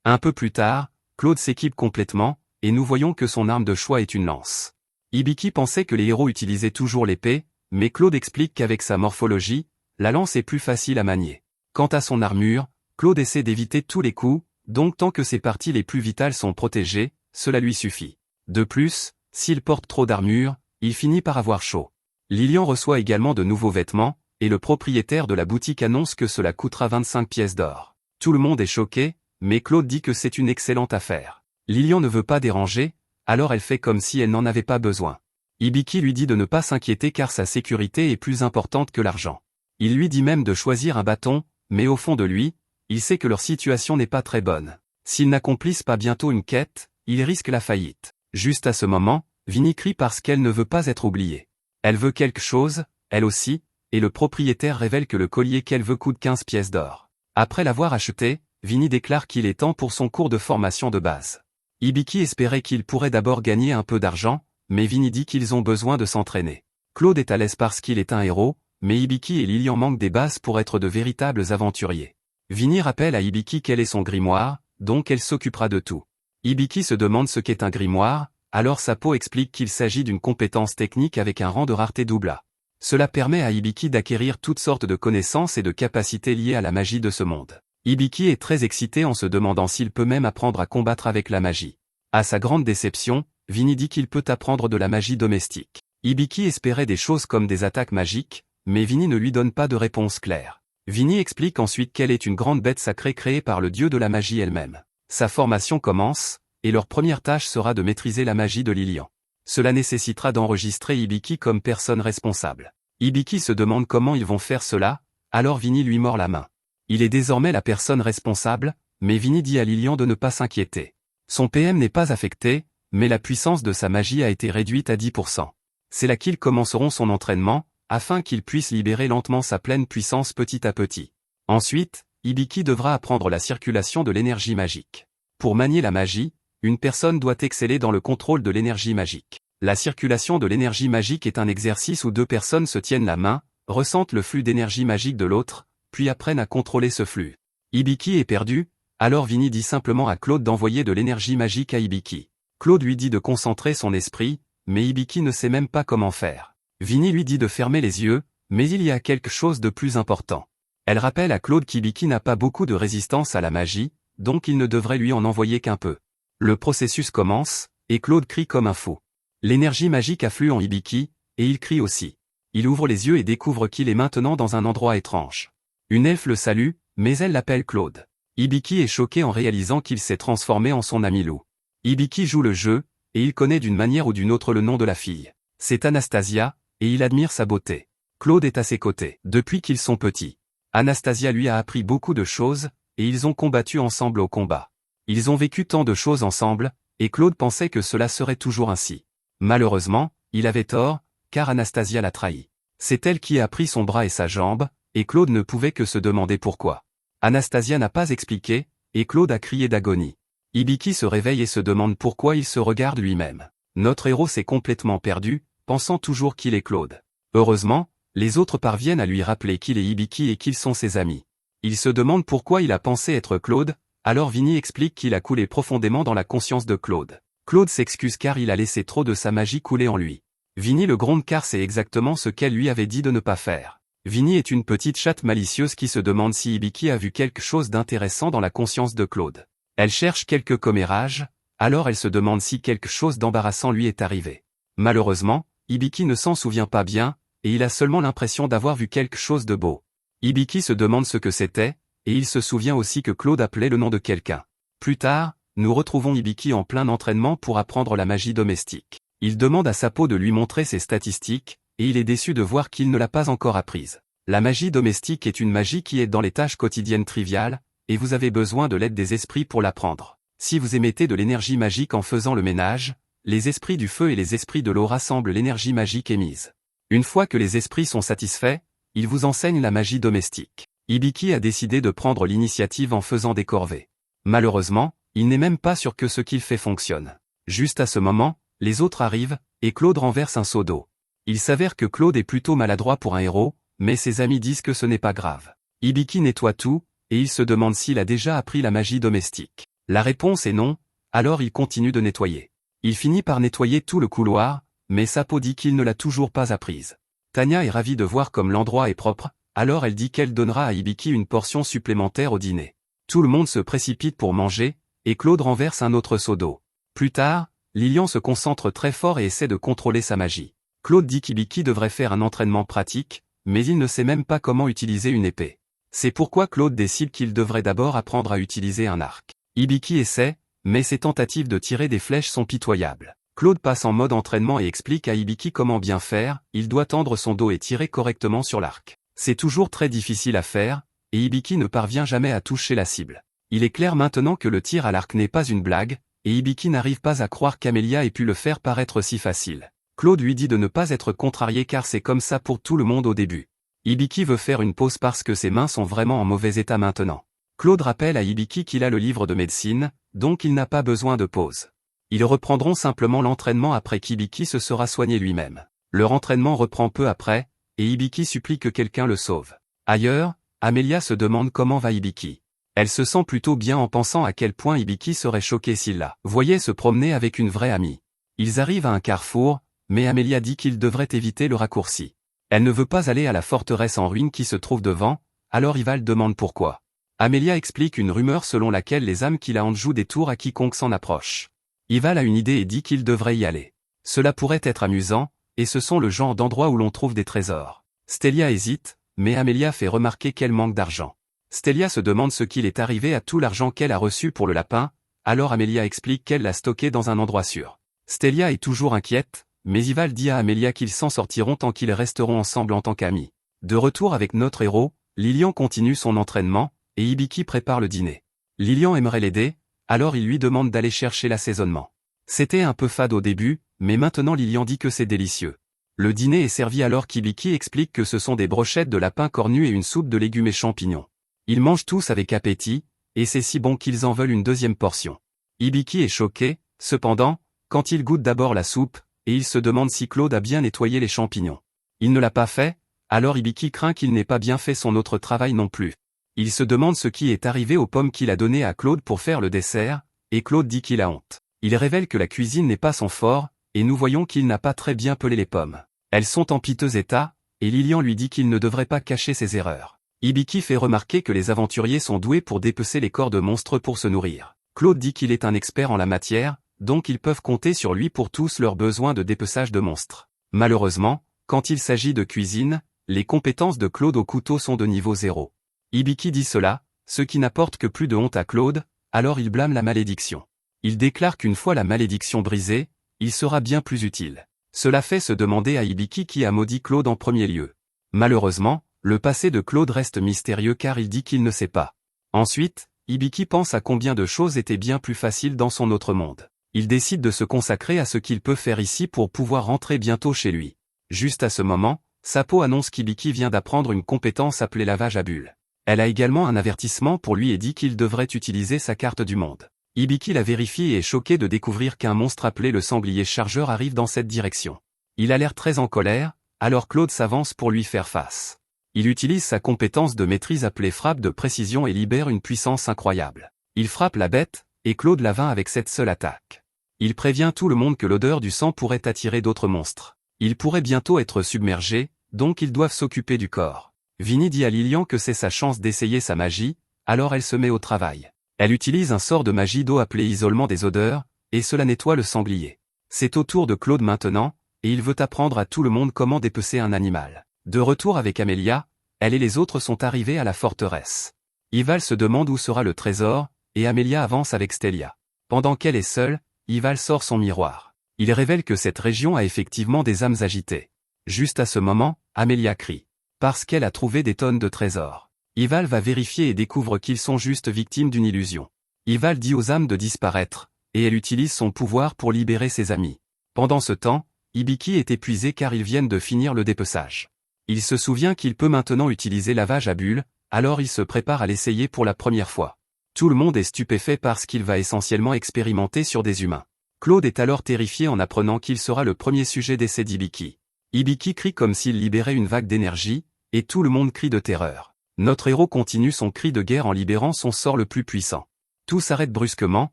Un peu plus tard, Claude s'équipe complètement, et nous voyons que son arme de choix est une lance. Hibiki pensait que les héros utilisaient toujours l'épée, mais Claude explique qu'avec sa morphologie, la lance est plus facile à manier. Quant à son armure, Claude essaie d'éviter tous les coups, donc tant que ses parties les plus vitales sont protégées, cela lui suffit. De plus, s'il porte trop d'armure, il finit par avoir chaud. Lilian reçoit également de nouveaux vêtements, et le propriétaire de la boutique annonce que cela coûtera 25 pièces d'or. Tout le monde est choqué, mais Claude dit que c'est une excellente affaire. Lilian ne veut pas déranger, alors elle fait comme si elle n'en avait pas besoin. Hibiki lui dit de ne pas s'inquiéter car sa sécurité est plus importante que l'argent. Il lui dit même de choisir un bâton, mais au fond de lui, il sait que leur situation n'est pas très bonne. S'ils n'accomplissent pas bientôt une quête, ils risquent la faillite. Juste à ce moment, Vinnie crie parce qu'elle ne veut pas être oubliée. Elle veut quelque chose, elle aussi, et le propriétaire révèle que le collier qu'elle veut coûte 15 pièces d'or. Après l'avoir acheté, Vinnie déclare qu'il est temps pour son cours de formation de base. Hibiki espérait qu'il pourrait d'abord gagner un peu d'argent, mais Vinnie dit qu'ils ont besoin de s'entraîner. Claude est à l'aise parce qu'il est un héros, mais Hibiki et Lilian manquent des bases pour être de véritables aventuriers. Vinnie rappelle à Hibiki quel est son grimoire, donc elle s'occupera de tout. Hibiki se demande ce qu'est un grimoire, alors Sapo explique qu'il s'agit d'une compétence technique avec un rang de rareté double A. Cela permet à Hibiki d'acquérir toutes sortes de connaissances et de capacités liées à la magie de ce monde. Hibiki est très excité en se demandant s'il peut même apprendre à combattre avec la magie. À sa grande déception, Vinnie dit qu'il peut apprendre de la magie domestique. Hibiki espérait des choses comme des attaques magiques, mais Vinnie ne lui donne pas de réponse claire. Vinnie explique ensuite qu'elle est une grande bête sacrée créée par le dieu de la magie elle-même. Sa formation commence, et leur première tâche sera de maîtriser la magie de Lilian. Cela nécessitera d'enregistrer Hibiki comme personne responsable. Hibiki se demande comment ils vont faire cela, alors Vinnie lui mord la main. Il est désormais la personne responsable, mais Vinnie dit à Lilian de ne pas s'inquiéter. Son PM n'est pas affecté, mais la puissance de sa magie a été réduite à 10%. C'est là qu'ils commenceront son entraînement, afin qu'il puisse libérer lentement sa pleine puissance petit à petit. Ensuite, Hibiki devra apprendre la circulation de l'énergie magique. Pour manier la magie, une personne doit exceller dans le contrôle de l'énergie magique. La circulation de l'énergie magique est un exercice où deux personnes se tiennent la main, ressentent le flux d'énergie magique de l'autre, puis apprennent à contrôler ce flux. Hibiki est perdu, alors Vinnie dit simplement à Claude d'envoyer de l'énergie magique à Hibiki. Claude lui dit de concentrer son esprit, mais Hibiki ne sait même pas comment faire. Vinnie lui dit de fermer les yeux, mais il y a quelque chose de plus important. Elle rappelle à Claude qu'Hibiki n'a pas beaucoup de résistance à la magie, donc il ne devrait lui en envoyer qu'un peu. Le processus commence, et Claude crie comme un fou. L'énergie magique afflue en Hibiki, et il crie aussi. Il ouvre les yeux et découvre qu'il est maintenant dans un endroit étrange. Une elfe le salue, mais elle l'appelle Claude. Hibiki est choqué en réalisant qu'il s'est transformé en son ami loup. Hibiki joue le jeu, et il connaît d'une manière ou d'une autre le nom de la fille. C'est Anastasia, et il admire sa beauté. Claude est à ses côtés, depuis qu'ils sont petits. Anastasia lui a appris beaucoup de choses, et ils ont combattu ensemble au combat. Ils ont vécu tant de choses ensemble, et Claude pensait que cela serait toujours ainsi. Malheureusement, il avait tort, car Anastasia l'a trahi. C'est elle qui a pris son bras et sa jambe, et Claude ne pouvait que se demander pourquoi. Anastasia n'a pas expliqué, et Claude a crié d'agonie. Hibiki se réveille et se demande pourquoi il se regarde lui-même. Notre héros s'est complètement perdu, pensant toujours qu'il est Claude. Heureusement, les autres parviennent à lui rappeler qu'il est Hibiki et qu'ils sont ses amis. Il se demande pourquoi il a pensé être Claude, alors Vinnie explique qu'il a coulé profondément dans la conscience de Claude. Claude s'excuse car il a laissé trop de sa magie couler en lui. Vinnie le gronde car c'est exactement ce qu'elle lui avait dit de ne pas faire. Vinnie est une petite chatte malicieuse qui se demande si Hibiki a vu quelque chose d'intéressant dans la conscience de Claude. Elle cherche quelques commérages, alors elle se demande si quelque chose d'embarrassant lui est arrivé. Malheureusement, Hibiki ne s'en souvient pas bien, et il a seulement l'impression d'avoir vu quelque chose de beau. Hibiki se demande ce que c'était, et il se souvient aussi que Claude appelait le nom de quelqu'un. Plus tard, nous retrouvons Hibiki en plein entraînement pour apprendre la magie domestique. Il demande à Sapo de lui montrer ses statistiques, et il est déçu de voir qu'il ne l'a pas encore apprise. La magie domestique est une magie qui aide dans les tâches quotidiennes triviales, et vous avez besoin de l'aide des esprits pour l'apprendre. Si vous émettez de l'énergie magique en faisant le ménage, les esprits du feu et les esprits de l'eau rassemblent l'énergie magique émise. Une fois que les esprits sont satisfaits, ils vous enseignent la magie domestique. Hibiki a décidé de prendre l'initiative en faisant des corvées. Malheureusement, il n'est même pas sûr que ce qu'il fait fonctionne. Juste à ce moment, les autres arrivent, et Claude renverse un seau d'eau. Il s'avère que Claude est plutôt maladroit pour un héros, mais ses amis disent que ce n'est pas grave. Hibiki nettoie tout, et il se demande s'il a déjà appris la magie domestique. La réponse est non, alors il continue de nettoyer. Il finit par nettoyer tout le couloir, mais Sapo dit qu'il ne l'a toujours pas apprise. Tanya est ravie de voir comme l'endroit est propre, alors elle dit qu'elle donnera à Hibiki une portion supplémentaire au dîner. Tout le monde se précipite pour manger, et Claude renverse un autre seau d'eau. Plus tard, Lilian se concentre très fort et essaie de contrôler sa magie. Claude dit qu'Hibiki devrait faire un entraînement pratique, mais il ne sait même pas comment utiliser une épée. C'est pourquoi Claude décide qu'il devrait d'abord apprendre à utiliser un arc. Hibiki essaie, mais ses tentatives de tirer des flèches sont pitoyables. Claude passe en mode entraînement et explique à Hibiki comment bien faire, il doit tendre son dos et tirer correctement sur l'arc. C'est toujours très difficile à faire, et Hibiki ne parvient jamais à toucher la cible. Il est clair maintenant que le tir à l'arc n'est pas une blague, et Hibiki n'arrive pas à croire qu'Amelia ait pu le faire paraître si facile. Claude lui dit de ne pas être contrarié car c'est comme ça pour tout le monde au début. Hibiki veut faire une pause parce que ses mains sont vraiment en mauvais état maintenant. Claude rappelle à Hibiki qu'il a le livre de médecine, donc il n'a pas besoin de pause. Ils reprendront simplement l'entraînement après qu'Hibiki se sera soigné lui-même. Leur entraînement reprend peu après, et Hibiki supplie que quelqu'un le sauve. Ailleurs, Amelia se demande comment va Hibiki. Elle se sent plutôt bien en pensant à quel point Hibiki serait choqué s'il la voyait se promener avec une vraie amie. Ils arrivent à un carrefour, mais Amelia dit qu'il devrait éviter le raccourci. Elle ne veut pas aller à la forteresse en ruine qui se trouve devant, alors Ival demande pourquoi. Amelia explique une rumeur selon laquelle les âmes qui la hantent jouent des tours à quiconque s'en approche. Ival a une idée et dit qu'il devrait y aller. Cela pourrait être amusant, et ce sont le genre d'endroits où l'on trouve des trésors. Stelia hésite, mais Amelia fait remarquer qu'elle manque d'argent. Stelia se demande ce qu'il est arrivé à tout l'argent qu'elle a reçu pour le lapin, alors Amelia explique qu'elle l'a stocké dans un endroit sûr. Stelia est toujours inquiète, mais Ival dit à Amelia qu'ils s'en sortiront tant qu'ils resteront ensemble en tant qu'amis. De retour avec notre héros, Lilian continue son entraînement, et Hibiki prépare le dîner. Lilian aimerait l'aider, alors il lui demande d'aller chercher l'assaisonnement. C'était un peu fade au début, mais maintenant Lilian dit que c'est délicieux. Le dîner est servi alors qu'Hibiki explique que ce sont des brochettes de lapin cornu et une soupe de légumes et champignons. Ils mangent tous avec appétit, et c'est si bon qu'ils en veulent une deuxième portion. Hibiki est choqué, cependant, quand il goûte d'abord la soupe, et il se demande si Claude a bien nettoyé les champignons. Il ne l'a pas fait, alors Hibiki craint qu'il n'ait pas bien fait son autre travail non plus. Il se demande ce qui est arrivé aux pommes qu'il a données à Claude pour faire le dessert, et Claude dit qu'il a honte. Il révèle que la cuisine n'est pas son fort, et nous voyons qu'il n'a pas très bien pelé les pommes. Elles sont en piteux état, et Lilian lui dit qu'il ne devrait pas cacher ses erreurs. Hibiki fait remarquer que les aventuriers sont doués pour dépecer les corps de monstres pour se nourrir. Claude dit qu'il est un expert en la matière, donc ils peuvent compter sur lui pour tous leurs besoins de dépeçage de monstres. Malheureusement, quand il s'agit de cuisine, les compétences de Claude au couteau sont de niveau 0. Hibiki dit cela, ce qui n'apporte que plus de honte à Claude, alors il blâme la malédiction. Il déclare qu'une fois la malédiction brisée, il sera bien plus utile. Cela fait se demander à Hibiki qui a maudit Claude en premier lieu. Malheureusement, le passé de Claude reste mystérieux car il dit qu'il ne sait pas. Ensuite, Hibiki pense à combien de choses étaient bien plus faciles dans son autre monde. Il décide de se consacrer à ce qu'il peut faire ici pour pouvoir rentrer bientôt chez lui. Juste à ce moment, Sapo annonce qu'Hibiki vient d'apprendre une compétence appelée lavage à bulles. Elle a également un avertissement pour lui et dit qu'il devrait utiliser sa carte du monde. Hibiki la vérifie et est choqué de découvrir qu'un monstre appelé le sanglier chargeur arrive dans cette direction. Il a l'air très en colère, alors Claude s'avance pour lui faire face. Il utilise sa compétence de maîtrise appelée frappe de précision et libère une puissance incroyable. Il frappe la bête, et Claude la vainc avec cette seule attaque. Il prévient tout le monde que l'odeur du sang pourrait attirer d'autres monstres. Ils pourraient bientôt être submergés, donc ils doivent s'occuper du corps. Vinny dit à Lilian que c'est sa chance d'essayer sa magie, alors elle se met au travail. Elle utilise un sort de magie d'eau appelé isolement des odeurs, et cela nettoie le sanglier. C'est au tour de Claude maintenant, et il veut apprendre à tout le monde comment dépecer un animal. De retour avec Amelia, elle et les autres sont arrivés à la forteresse. Ival se demande où sera le trésor, et Amelia avance avec Stelia. Pendant qu'elle est seule, Ival sort son miroir. Il révèle que cette région a effectivement des âmes agitées. Juste à ce moment, Amelia crie. Parce qu'elle a trouvé des tonnes de trésors. Ival va vérifier et découvre qu'ils sont juste victimes d'une illusion. Ival dit aux âmes de disparaître, et elle utilise son pouvoir pour libérer ses amis. Pendant ce temps, Hibiki est épuisé car ils viennent de finir le dépeçage. Il se souvient qu'il peut maintenant utiliser lavage à bulles, alors il se prépare à l'essayer pour la première fois. Tout le monde est stupéfait par ce qu'il va essentiellement expérimenter sur des humains. Claude est alors terrifié en apprenant qu'il sera le premier sujet d'essai d'Hibiki. Hibiki crie comme s'il libérait une vague d'énergie, et tout le monde crie de terreur. Notre héros continue son cri de guerre en libérant son sort le plus puissant. Tout s'arrête brusquement,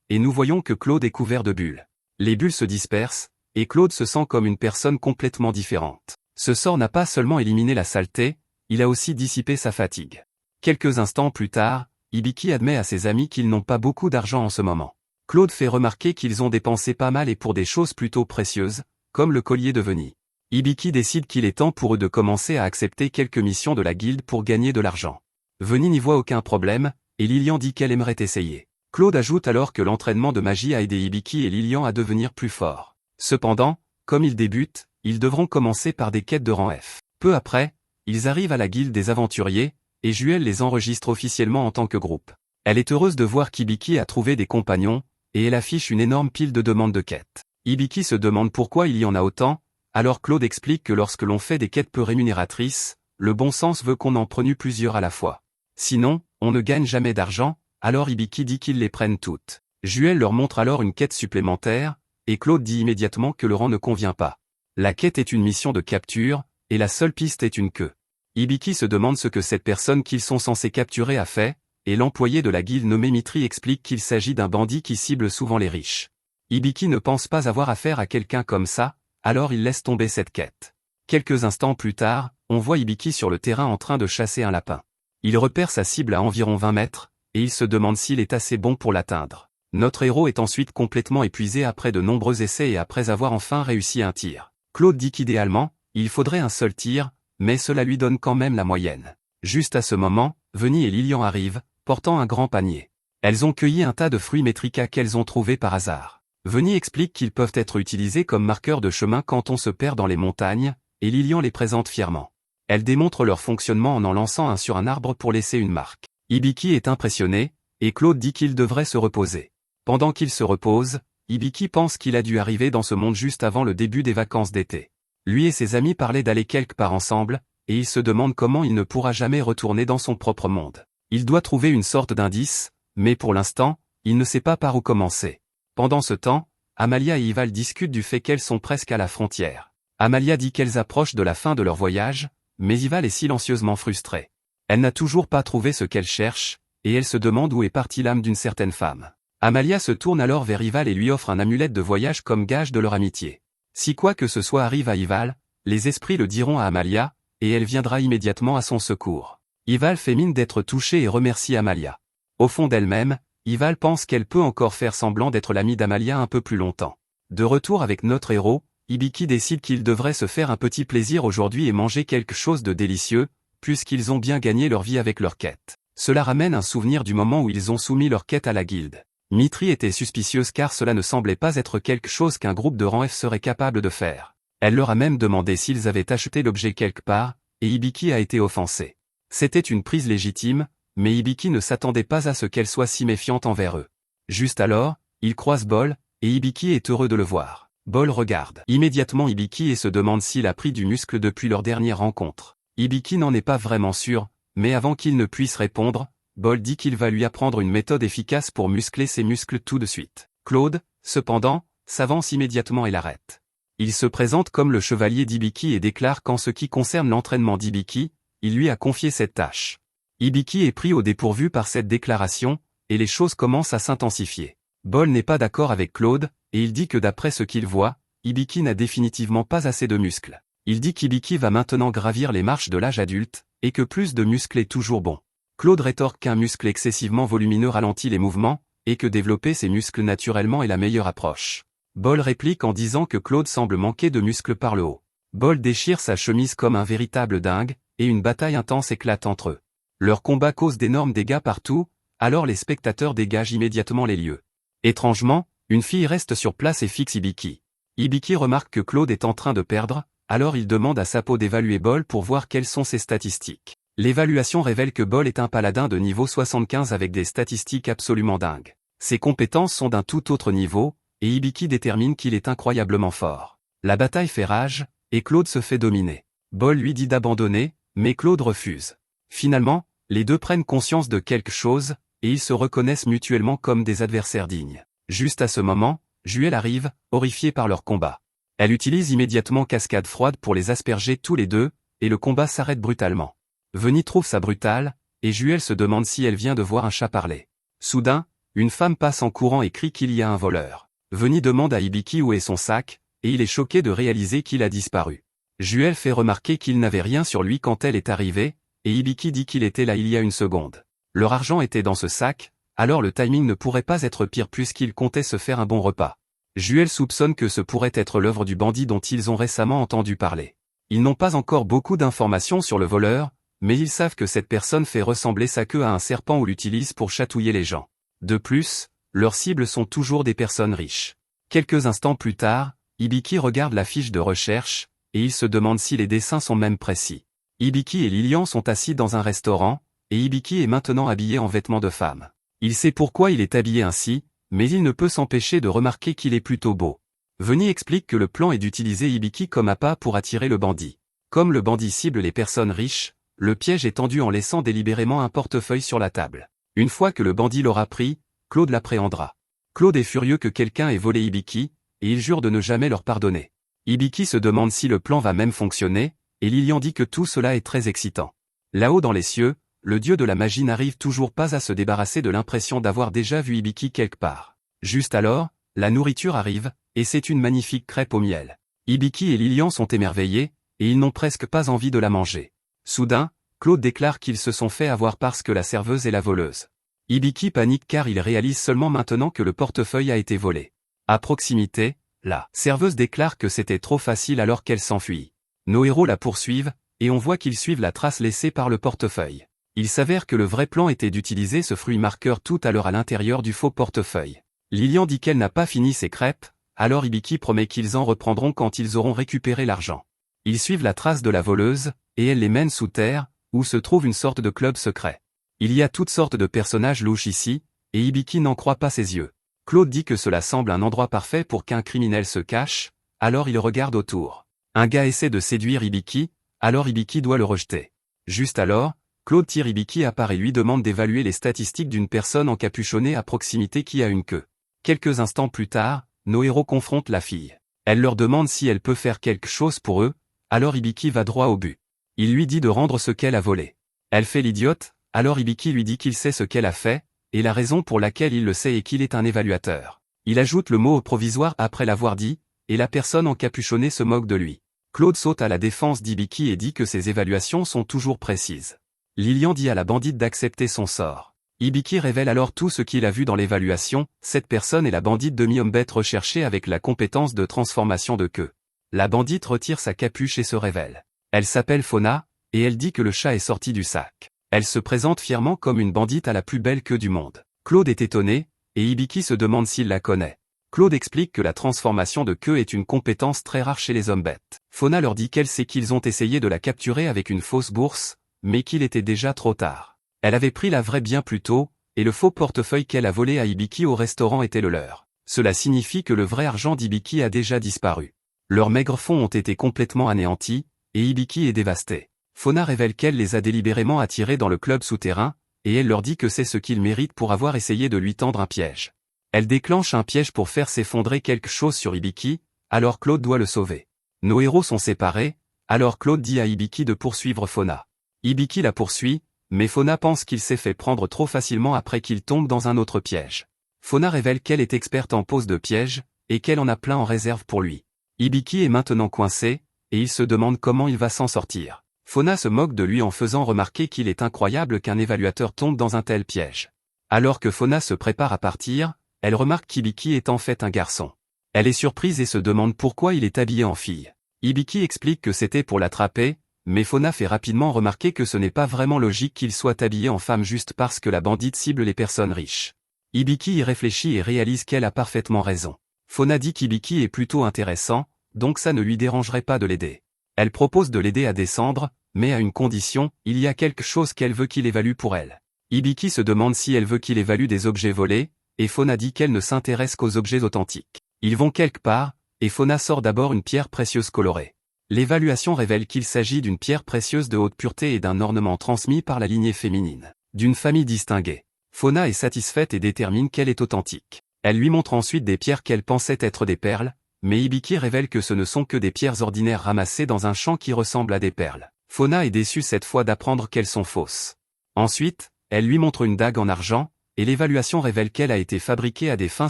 et nous voyons que Claude est couvert de bulles. Les bulles se dispersent, et Claude se sent comme une personne complètement différente. Ce sort n'a pas seulement éliminé la saleté, il a aussi dissipé sa fatigue. Quelques instants plus tard, Hibiki admet à ses amis qu'ils n'ont pas beaucoup d'argent en ce moment. Claude fait remarquer qu'ils ont dépensé pas mal et pour des choses plutôt précieuses, comme le collier de Venny. Hibiki décide qu'il est temps pour eux de commencer à accepter quelques missions de la guilde pour gagner de l'argent. Venny n'y voit aucun problème, et Lilian dit qu'elle aimerait essayer. Claude ajoute alors que l'entraînement de magie a aidé Hibiki et Lilian à devenir plus forts. Cependant, comme ils débutent, ils devront commencer par des quêtes de rang F. Peu après, ils arrivent à la guilde des aventuriers, et Juel les enregistre officiellement en tant que groupe. Elle est heureuse de voir qu'Hibiki a trouvé des compagnons, et elle affiche une énorme pile de demandes de quêtes. Hibiki se demande pourquoi il y en a autant, alors Claude explique que lorsque l'on fait des quêtes peu rémunératrices, le bon sens veut qu'on en prenne plusieurs à la fois. Sinon, on ne gagne jamais d'argent, alors Hibiki dit qu'ils les prennent toutes. Juel leur montre alors une quête supplémentaire, et Claude dit immédiatement que le rang ne convient pas. La quête est une mission de capture, et la seule piste est une queue. Hibiki se demande ce que cette personne qu'ils sont censés capturer a fait, et l'employé de la guilde nommé Mitri explique qu'il s'agit d'un bandit qui cible souvent les riches. Hibiki ne pense pas avoir affaire à quelqu'un comme ça, alors il laisse tomber cette quête. Quelques instants plus tard, on voit Hibiki sur le terrain en train de chasser un lapin. Il repère sa cible à environ 20 mètres, et il se demande s'il est assez bon pour l'atteindre. Notre héros est ensuite complètement épuisé après de nombreux essais et après avoir enfin réussi un tir. Claude dit qu'idéalement, il faudrait un seul tir, mais cela lui donne quand même la moyenne. Juste à ce moment, Venny et Lilian arrivent, portant un grand panier. Elles ont cueilli un tas de fruits métrica qu'elles ont trouvés par hasard. Venny explique qu'ils peuvent être utilisés comme marqueurs de chemin quand on se perd dans les montagnes, et Lilian les présente fièrement. Elle démontre leur fonctionnement en lançant un sur un arbre pour laisser une marque. Hibiki est impressionné, et Claude dit qu'il devrait se reposer. Pendant qu'il se repose, Hibiki pense qu'il a dû arriver dans ce monde juste avant le début des vacances d'été. Lui et ses amis parlaient d'aller quelque part ensemble, et il se demande comment il ne pourra jamais retourner dans son propre monde. Il doit trouver une sorte d'indice, mais pour l'instant, il ne sait pas par où commencer. Pendant ce temps, Amalia et Ival discutent du fait qu'elles sont presque à la frontière. Amalia dit qu'elles approchent de la fin de leur voyage, mais Ival est silencieusement frustrée. Elle n'a toujours pas trouvé ce qu'elle cherche, et elle se demande où est partie l'âme d'une certaine femme. Amalia se tourne alors vers Ival et lui offre un amulette de voyage comme gage de leur amitié. Si quoi que ce soit arrive à Ival, les esprits le diront à Amalia, et elle viendra immédiatement à son secours. Ival fait mine d'être touchée et remercie Amalia. Au fond d'elle-même, Ival pense qu'elle peut encore faire semblant d'être l'amie d'Amalia un peu plus longtemps. De retour avec notre héros, Hibiki décide qu'il devrait se faire un petit plaisir aujourd'hui et manger quelque chose de délicieux, puisqu'ils ont bien gagné leur vie avec leur quête. Cela ramène un souvenir du moment où ils ont soumis leur quête à la guilde. Mitri était suspicieuse car cela ne semblait pas être quelque chose qu'un groupe de rang F serait capable de faire. Elle leur a même demandé s'ils avaient acheté l'objet quelque part, et Hibiki a été offensé. C'était une prise légitime, mais Hibiki ne s'attendait pas à ce qu'elle soit si méfiante envers eux. Juste alors, il croise Bol, et Hibiki est heureux de le voir. Bol regarde immédiatement Hibiki et se demande s'il a pris du muscle depuis leur dernière rencontre. Hibiki n'en est pas vraiment sûr, mais avant qu'il ne puisse répondre, Bol dit qu'il va lui apprendre une méthode efficace pour muscler ses muscles tout de suite. Claude, cependant, s'avance immédiatement et l'arrête. Il se présente comme le chevalier d'Hibiki et déclare qu'en ce qui concerne l'entraînement d'Hibiki, il lui a confié cette tâche. Hibiki est pris au dépourvu par cette déclaration, et les choses commencent à s'intensifier. Bol n'est pas d'accord avec Claude, et il dit que d'après ce qu'il voit, Hibiki n'a définitivement pas assez de muscles. Il dit qu'Hibiki va maintenant gravir les marches de l'âge adulte, et que plus de muscles est toujours bon. Claude rétorque qu'un muscle excessivement volumineux ralentit les mouvements, et que développer ses muscles naturellement est la meilleure approche. Bol réplique en disant que Claude semble manquer de muscles par le haut. Bol déchire sa chemise comme un véritable dingue, et une bataille intense éclate entre eux. Leur combat cause d'énormes dégâts partout, alors les spectateurs dégagent immédiatement les lieux. Étrangement, une fille reste sur place et fixe Hibiki. Hibiki remarque que Claude est en train de perdre, alors il demande à Sapo d'évaluer Bol pour voir quelles sont ses statistiques. L'évaluation révèle que Bol est un paladin de niveau 75 avec des statistiques absolument dingues. Ses compétences sont d'un tout autre niveau, et Hibiki détermine qu'il est incroyablement fort. La bataille fait rage, et Claude se fait dominer. Bol lui dit d'abandonner, mais Claude refuse. Finalement, les deux prennent conscience de quelque chose, et ils se reconnaissent mutuellement comme des adversaires dignes. Juste à ce moment, Juel arrive, horrifiée par leur combat. Elle utilise immédiatement Cascade Froide pour les asperger tous les deux, et le combat s'arrête brutalement. Veni trouve ça brutal, et Juel se demande si elle vient de voir un chat parler. Soudain, une femme passe en courant et crie qu'il y a un voleur. Veni demande à Hibiki où est son sac, et il est choqué de réaliser qu'il a disparu. Juel fait remarquer qu'il n'avait rien sur lui quand elle est arrivée, et Hibiki dit qu'il était là il y a une seconde. Leur argent était dans ce sac, alors le timing ne pourrait pas être pire puisqu'ils comptaient se faire un bon repas. Juel soupçonne que ce pourrait être l'œuvre du bandit dont ils ont récemment entendu parler. Ils n'ont pas encore beaucoup d'informations sur le voleur, mais ils savent que cette personne fait ressembler sa queue à un serpent ou l'utilise pour chatouiller les gens. De plus, leurs cibles sont toujours des personnes riches. Quelques instants plus tard, Hibiki regarde la fiche de recherche, et il se demande si les dessins sont même précis. Hibiki et Lilian sont assis dans un restaurant, et Hibiki est maintenant habillé en vêtements de femme. Il sait pourquoi il est habillé ainsi, mais il ne peut s'empêcher de remarquer qu'il est plutôt beau. Veni explique que le plan est d'utiliser Hibiki comme appât pour attirer le bandit. Comme le bandit cible les personnes riches, le piège est tendu en laissant délibérément un portefeuille sur la table. Une fois que le bandit l'aura pris, Claude l'appréhendera. Claude est furieux que quelqu'un ait volé Hibiki, et il jure de ne jamais leur pardonner. Hibiki se demande si le plan va même fonctionner, et Lilian dit que tout cela est très excitant. Là-haut dans les cieux, le dieu de la magie n'arrive toujours pas à se débarrasser de l'impression d'avoir déjà vu Hibiki quelque part. Juste alors, la nourriture arrive, et c'est une magnifique crêpe au miel. Hibiki et Lilian sont émerveillés, et ils n'ont presque pas envie de la manger. Soudain, Claude déclare qu'ils se sont fait avoir parce que la serveuse est la voleuse. Hibiki panique car il réalise seulement maintenant que le portefeuille a été volé. À proximité, la serveuse déclare que c'était trop facile alors qu'elle s'enfuit. Nos héros la poursuivent, et on voit qu'ils suivent la trace laissée par le portefeuille. Il s'avère que le vrai plan était d'utiliser ce fruit marqueur tout à l'heure à l'intérieur du faux portefeuille. Lilian dit qu'elle n'a pas fini ses crêpes, alors Hibiki promet qu'ils en reprendront quand ils auront récupéré l'argent. Ils suivent la trace de la voleuse, et elle les mène sous terre, où se trouve une sorte de club secret. Il y a toutes sortes de personnages louches ici, et Hibiki n'en croit pas ses yeux. Claude dit que cela semble un endroit parfait pour qu'un criminel se cache, alors il regarde autour. Un gars essaie de séduire Hibiki, alors Hibiki doit le rejeter. Juste alors, Claude tire Hibiki à part et lui demande d'évaluer les statistiques d'une personne encapuchonnée à proximité qui a une queue. Quelques instants plus tard, nos héros confrontent la fille. Elle leur demande si elle peut faire quelque chose pour eux, alors Hibiki va droit au but. Il lui dit de rendre ce qu'elle a volé. Elle fait l'idiote, alors Hibiki lui dit qu'il sait ce qu'elle a fait, et la raison pour laquelle il le sait est qu'il est un évaluateur. Il ajoute le mot au provisoire après l'avoir dit, et la personne encapuchonnée se moque de lui. Claude saute à la défense d'Hibiki et dit que ses évaluations sont toujours précises. Lilian dit à la bandite d'accepter son sort. Hibiki révèle alors tout ce qu'il a vu dans l'évaluation, cette personne est la bandite demi-homme-bête recherchée avec la compétence de transformation de queue. La bandite retire sa capuche et se révèle. Elle s'appelle Fauna, et elle dit que le chat est sorti du sac. Elle se présente fièrement comme une bandite à la plus belle queue du monde. Claude est étonné, et Hibiki se demande s'il la connaît. Claude explique que la transformation de queue est une compétence très rare chez les hommes-bêtes. Fauna leur dit qu'elle sait qu'ils ont essayé de la capturer avec une fausse bourse, mais qu'il était déjà trop tard. Elle avait pris la vraie bien plus tôt, et le faux portefeuille qu'elle a volé à Hibiki au restaurant était le leur. Cela signifie que le vrai argent d'Hibiki a déjà disparu. Leurs maigres fonds ont été complètement anéantis, et Hibiki est dévasté. Fauna révèle qu'elle les a délibérément attirés dans le club souterrain, et elle leur dit que c'est ce qu'ils méritent pour avoir essayé de lui tendre un piège. Elle déclenche un piège pour faire s'effondrer quelque chose sur Hibiki, alors Claude doit le sauver. Nos héros sont séparés, alors Claude dit à Hibiki de poursuivre Fauna. Hibiki la poursuit, mais Fauna pense qu'il s'est fait prendre trop facilement après qu'il tombe dans un autre piège. Fauna révèle qu'elle est experte en pose de piège, et qu'elle en a plein en réserve pour lui. Hibiki est maintenant coincé, et il se demande comment il va s'en sortir. Fauna se moque de lui en faisant remarquer qu'il est incroyable qu'un évaluateur tombe dans un tel piège. Alors que Fauna se prépare à partir, elle remarque qu'Hibiki est en fait un garçon. Elle est surprise et se demande pourquoi il est habillé en fille. Hibiki explique que c'était pour l'attraper, mais Fauna fait rapidement remarquer que ce n'est pas vraiment logique qu'il soit habillé en femme juste parce que la bandite cible les personnes riches. Hibiki y réfléchit et réalise qu'elle a parfaitement raison. Fauna dit qu'Hibiki est plutôt intéressant, donc ça ne lui dérangerait pas de l'aider. Elle propose de l'aider à descendre, mais à une condition, il y a quelque chose qu'elle veut qu'il évalue pour elle. Hibiki se demande si elle veut qu'il évalue des objets volés, et Fauna dit qu'elle ne s'intéresse qu'aux objets authentiques. Ils vont quelque part, et Fauna sort d'abord une pierre précieuse colorée. L'évaluation révèle qu'il s'agit d'une pierre précieuse de haute pureté et d'un ornement transmis par la lignée féminine, d'une famille distinguée. Fauna est satisfaite et détermine qu'elle est authentique. Elle lui montre ensuite des pierres qu'elle pensait être des perles, mais Hibiki révèle que ce ne sont que des pierres ordinaires ramassées dans un champ qui ressemble à des perles. Fauna est déçue cette fois d'apprendre qu'elles sont fausses. Ensuite, elle lui montre une dague en argent, et l'évaluation révèle qu'elle a été fabriquée à des fins